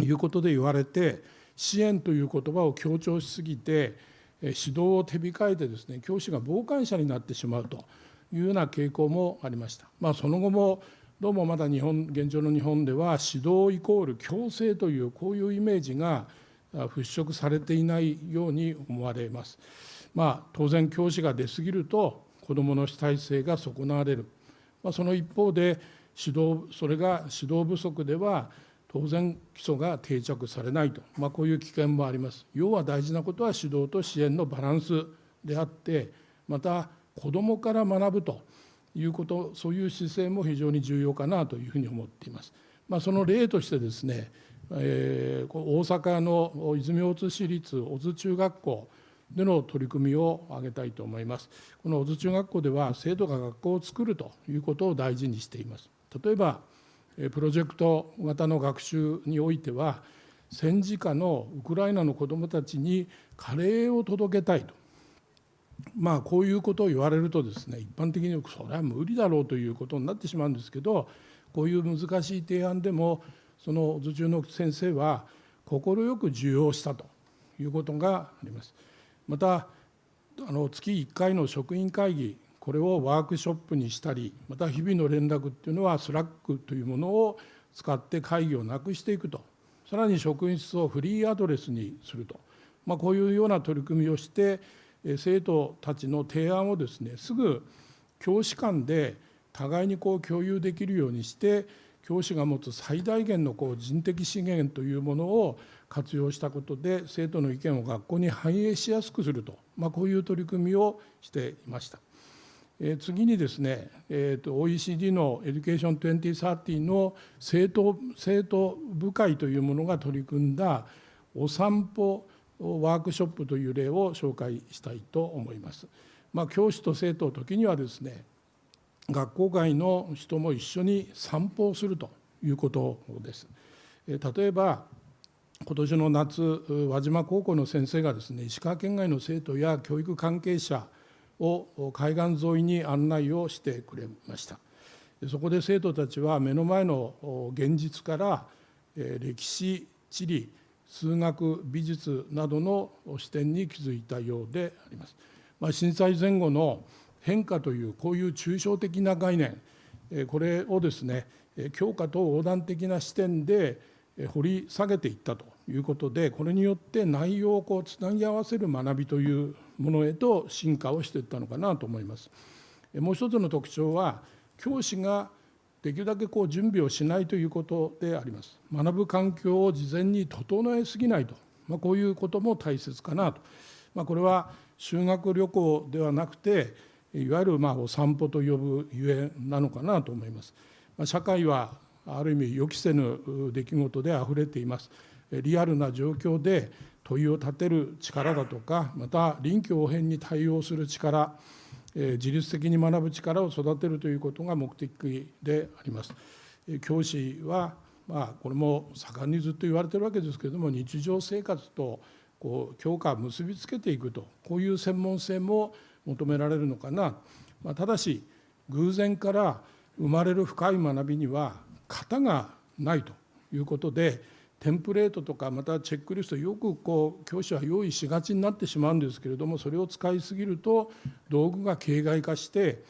いうことで言われて、支援という言葉を強調しすぎて指導を手控えてですね、教師が傍観者になってしまうというような傾向もありました。その後もどうもまだ現状の日本では指導イコール強制というこういうイメージが払拭されていないように思われます。当然教師が出過ぎると子どもの主体性が損なわれる。その一方でそれが指導不足では当然基礎が定着されないと、こういう危険もあります。要は大事なことは指導と支援のバランスであって、また子どもから学ぶということ、そういう姿勢も非常に重要かなというふうに思っています。その例としてですね、大阪の泉大津市立小津中学校での取り組みを挙げたいと思います。この小津中学校では生徒が学校を作るということを大事にしています。例えばプロジェクト型の学習においては、戦時下のウクライナの子どもたちにカレーを届けたいと、こういうことを言われるとですね、一般的にそれは無理だろうということになってしまうんですけど、こういう難しい提案でもその小津中の先生は快く受容したということがあります。また月1回の職員会議、これをワークショップにしたり、また日々の連絡っていうのはスラックというものを使って会議をなくしていくと、さらに職員室をフリーアドレスにすると、こういうような取り組みをして生徒たちの提案をですね、すぐ教師間で互いに共有できるようにして、教師が持つ最大限の人的資源というものを活用したことで、生徒の意見を学校に反映しやすくすると、こういう取り組みをしていました。次にですね、OECD のエデュケーション2030の生徒部会というものが取り組んだお散歩ワークショップという例を紹介したいと思います。教師と生徒、時にはですね、学校外の人も一緒に散歩をするということです。例えば今年の夏、輪島高校の先生がですね、石川県外の生徒や教育関係者を海岸沿いに案内をしてくれました。そこで生徒たちは目の前の現実から歴史、地理、数学、美術などの視点に気づいたようであります。震災前後の変化というこういう抽象的な概念、これをですね、教科と横断的な視点で掘り下げていったということで、これによって内容をつなぎ合わせる学びというものへと進化をしていったのかなと思います。もう一つの特徴は、教師ができるだけ準備をしないということであります。学ぶ環境を事前に整えすぎないと、こういうことも大切かなと。これは修学旅行ではなくて、いわゆるお散歩と呼ぶゆえんなのかなと思います。社会はある意味予期せぬ出来事であふれています。リアルな状況で問いを立てる力だとか、また臨機応変に対応する力、自律的に学ぶ力を育てるということが目的であります。教師は、これも盛んにずっと言われているわけですけれども、日常生活と教科を結びつけていくと、こういう専門性も求められるのかな。ただし偶然から生まれる深い学びには型がないということで、テンプレートとかまたチェックリスト、よく教師は用意しがちになってしまうんですけれども、それを使いすぎると道具が形骸化して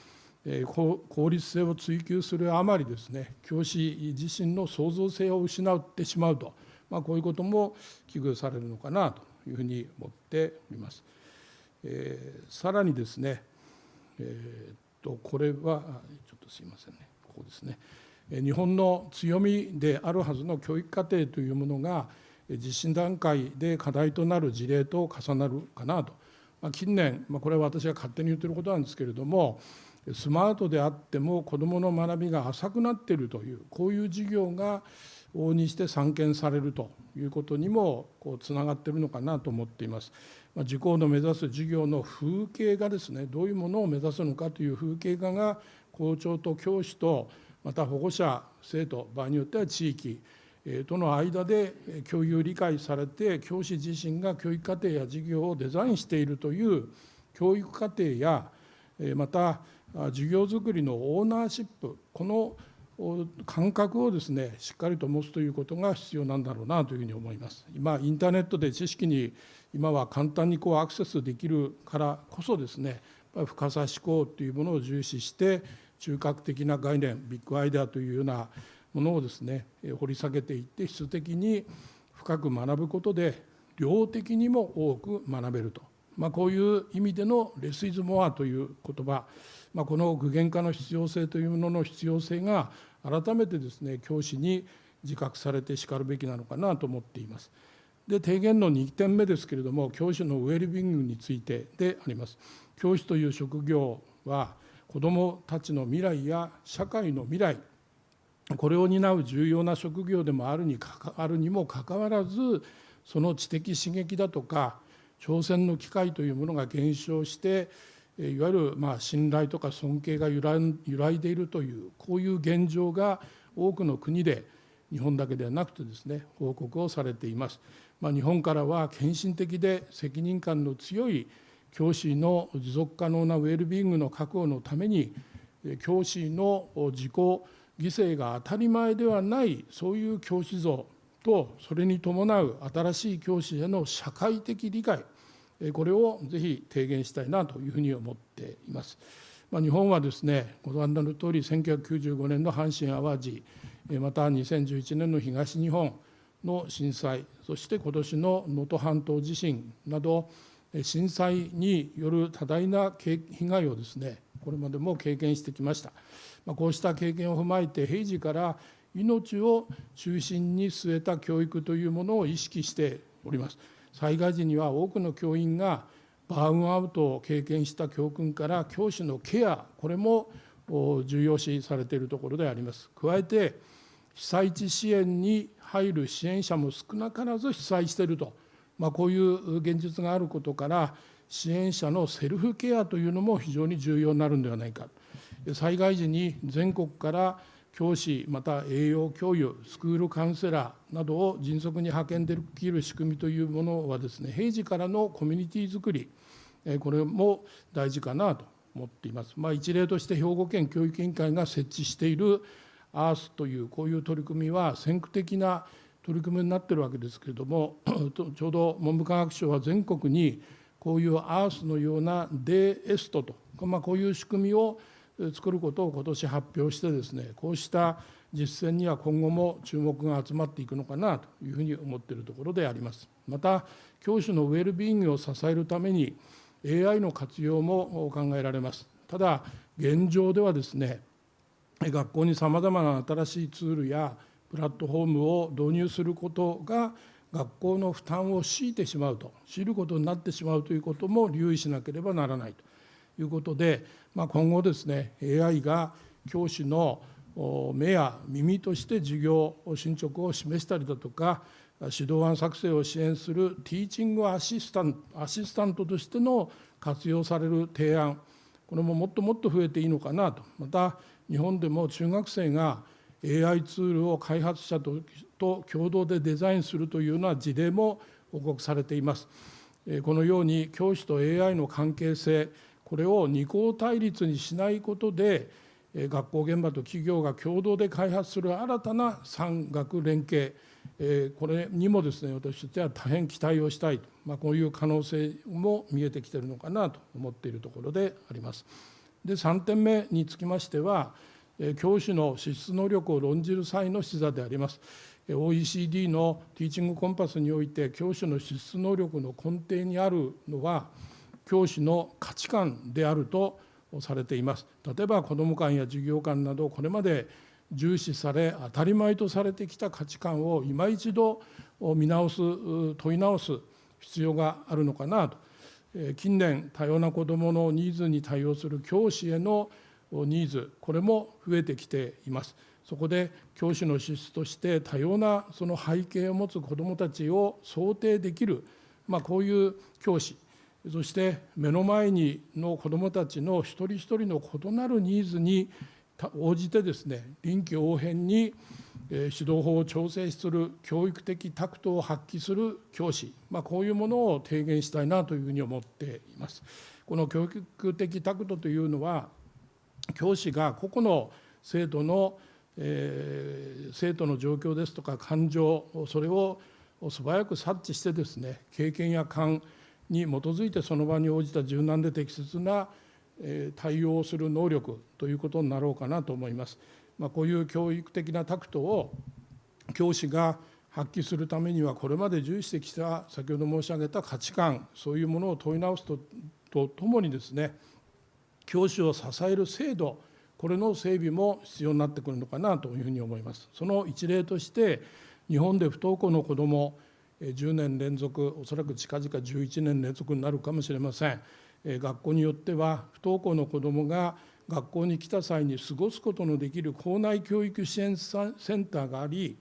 効率性を追求するあまりですね、教師自身の創造性を失ってしまうと、こういうことも危惧されるのかなというふうに思っております。さらにですね、これはちょっとすいませんね、ここですね。日本の強みであるはずの教育課程というものが実施段階で課題となる事例と重なるかなと。近年、これは私が勝手に言っていることなんですけれども、スマートであっても子どもの学びが浅くなっているという、こういう授業が往々にして散見されるということにもつながっているのかなと思っています。受講の目指す授業の風景画ですね、どういうものを目指すのかという風景画が校長と教師とまた保護者、生徒、場合によっては地域との間で共有理解されて、教師自身が教育課程や授業をデザインしているという教育課程や、また授業づくりのオーナーシップ、この感覚をですね、しっかりと持つということが必要なんだろうなというふうに思います。今インターネットで知識に今は簡単にアクセスできるからこそですね、深さ思考というものを重視して中核的な概念、ビッグアイデアというようなものをですね、掘り下げていって質的に深く学ぶことで量的にも多く学べると、こういう意味でのレスイズモアという言葉、この具現化の必要性というものの必要性が改めてですね、教師に自覚されてしかるべきなのかなと思っています。で、提言の2点目ですけれども、教師のウェルビーイングについてであります。教師という職業は子どもたちの未来や社会の未来、これを担う重要な職業でもあるにもかかわらず、その知的刺激だとか挑戦の機会というものが減少して、いわゆる信頼とか尊敬が揺らいでいるという、こういう現状が多くの国で、日本だけではなくてですね、報告をされています。日本からは献身的で責任感の強い教師の持続可能なウェルビーイングの確保のために、教師の自己犠牲が当たり前ではない、そういう教師像と、それに伴う新しい教師への社会的理解、これをぜひ提言したいなというふうに思っています。日本はですね、ご覧のとおり1995年の阪神・淡路、また2011年の東日本の震災、そして今年の能登半島地震など、震災による多大な被害をですね、これまでも経験してきました。こうした経験を踏まえて、平時から命を中心に据えた教育というものを意識しております。災害時には多くの教員がバーンアウトを経験した教訓から教師のケア、これも重要視されているところであります。加えて被災地支援に入る支援者も少なからず被災していると、こういう現実があることから支援者のセルフケアというのも非常に重要になるのではないか。災害時に全国から教師、また栄養教諭、スクールカウンセラーなどを迅速に派遣できる仕組みというものはですね、平時からのコミュニティ作り、これも大事かなと思っています。一例として兵庫県教育委員会が設置しているアースというこういう取り組みは先駆的な取り組みになっているわけですけれども、ちょうど文部科学省は全国にこういうアースのようなデエストと、こういう仕組みを作ることを今年発表してですね、こうした実践には今後も注目が集まっていくのかなというふうに思っているところであります。また教師のウェルビーイングを支えるために AI の活用も考えられます。ただ現状ではですね、学校にさまざまな新しいツールやプラットフォームを導入することが学校の負担を強いてしまうと、強いることになってしまうということも留意しなければならないということで、今後ですね、AI が教師の目や耳として授業進捗を示したりだとか、指導案作成を支援するティーチングアシスタントとしての活用される提案、これももっともっと増えていいのかなと。また日本でも中学生が AI ツールを開発者と共同でデザインするというような事例も報告されています。このように教師と AI の関係性、これを二項対立にしないことで、学校現場と企業が共同で開発する新たな産学連携、これにもですね、私たちは大変期待をしたい、こういう可能性も見えてきているのかなと思っているところであります。で、3点目につきましては、教師の資質能力を論じる際の視座であります。OECD のティーチングコンパスにおいて、教師の資質能力の根底にあるのは、教師の価値観であるとされています。例えば子ども観や授業観など、これまで重視され当たり前とされてきた価値観を今一度見直す、問い直す必要があるのかなと。近年多様な子どものニーズに対応する教師へのニーズ、これも増えてきています。そこで教師の資質として多様なその背景を持つ子どもたちを想定できる、こういう教師、そして目の前の子どもたちの一人一人の異なるニーズに応じてですね、臨機応変に指導法を調整する教育的タクトを発揮する教師、こういうものを提言したいなというふうに思っています。この教育的タクトというのは、教師が個々の生徒の状況ですとか感情、それを素早く察知してですね、経験や勘に基づいてその場に応じた柔軟で適切な対応をする能力ということになろうかなと思います。こういう教育的なタクトを教師が発揮するためには、これまで重視してきた先ほど申し上げた価値観、そういうものを問い直すとともにですね、教師を支える制度、これの整備も必要になってくるのかなというふうに思います。その一例として、日本で不登校の子ども10年連続、おそらく近々11年連続になるかもしれません。学校によっては不登校の子どもが学校に来た際に過ごすことのできる校内教育支援センターがあり、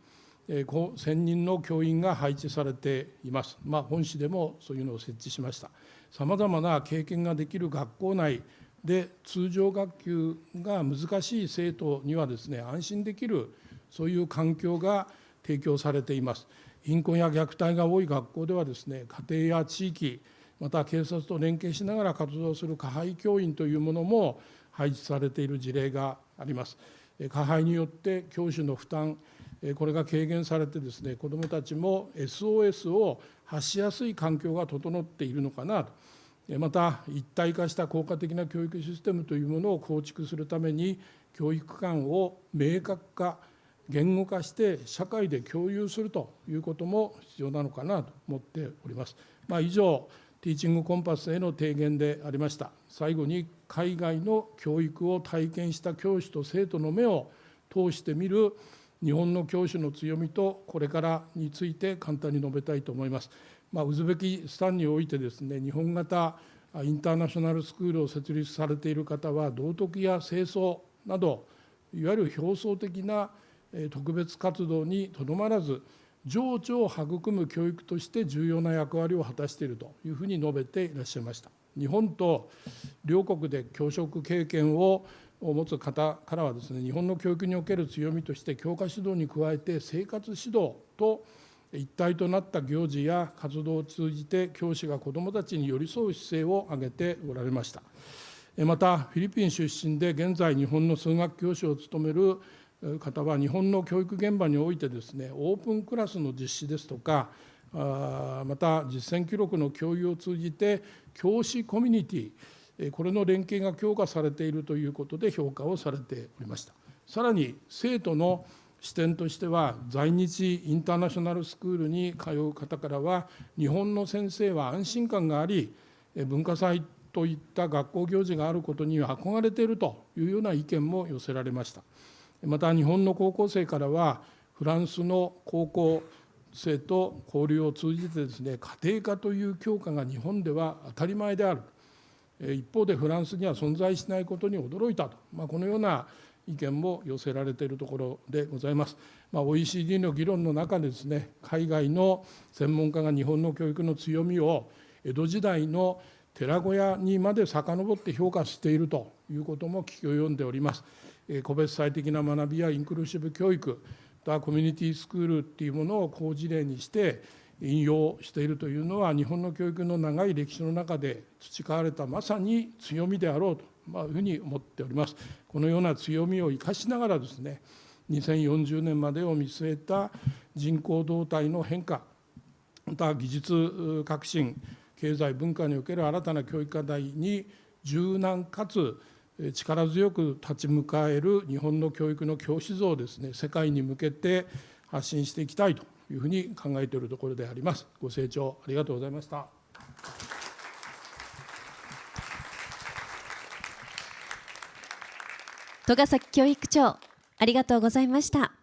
1000人の教員が配置されています。本市でもそういうのを設置しました。さまざまな経験ができる学校内で通常学級が難しい生徒にはですね、安心できるそういう環境が提供されています。貧困や虐待が多い学校ではですね、家庭や地域、また警察と連携しながら活動する加配教員というものも配置されている事例があります。加配によって教師の負担、これが軽減されてですね、子どもたちも SOS を発しやすい環境が整っているのかなと。また一体化した効果的な教育システムというものを構築するために、教育観を明確化、言語化して社会で共有するということも必要なのかなと思っております。以上、ティーチングコンパスへの提言でありました。最後に、海外の教育を体験した教師と生徒の目を通して見る日本の教師の強みとこれからについて簡単に述べたいと思います。ウズベキスタンにおいてですね、日本型インターナショナルスクールを設立されている方は、道徳や清掃など、いわゆる表層的な特別活動にとどまらず、情緒を育む教育として重要な役割を果たしているというふうに述べていらっしゃいました。日本と両国で教職経験を持つ方からはですね、日本の教育における強みとして、教科指導に加えて生活指導と一体となった行事や活動を通じて、教師が子どもたちに寄り添う姿勢を挙げておられました。また、フィリピン出身で現在日本の数学教師を務める方は、日本の教育現場においてですね、オープンクラスの実施ですとか、また実践記録の共有を通じて、教師コミュニティ、これの連携が強化されているということで評価をされておりました。さらに、生徒の視点としては、在日インターナショナルスクールに通う方からは、日本の先生は安心感があり、文化祭といった学校行事があることに憧れているというような意見も寄せられました。また、日本の高校生からは、フランスの高校生と交流を通じてですね、家庭科という教科が日本では当たり前である。一方でフランスには存在しないことに驚いたと、このような意見も寄せられているところでございます。OECD の議論の中でですね、海外の専門家が日本の教育の強みを江戸時代の寺小屋にまで遡って評価しているということも聞き及んでおります。個別最適な学びやインクルーシブ教育、コミュニティスクールというものを好事例にして引用しているというのは、日本の教育の長い歴史の中で培われたまさに強みであろうというふうに思っております。このような強みを生かしながらですね、2040年までを見据えた人口動態の変化、また技術革新、経済文化における新たな教育課題に柔軟かつ力強く立ち向かえる日本の教育の教師像をですね、世界に向けて発信していきたいというふうに考えているところであります。ご清聴ありがとうございました。戸ヶ崎教育長、ありがとうございました。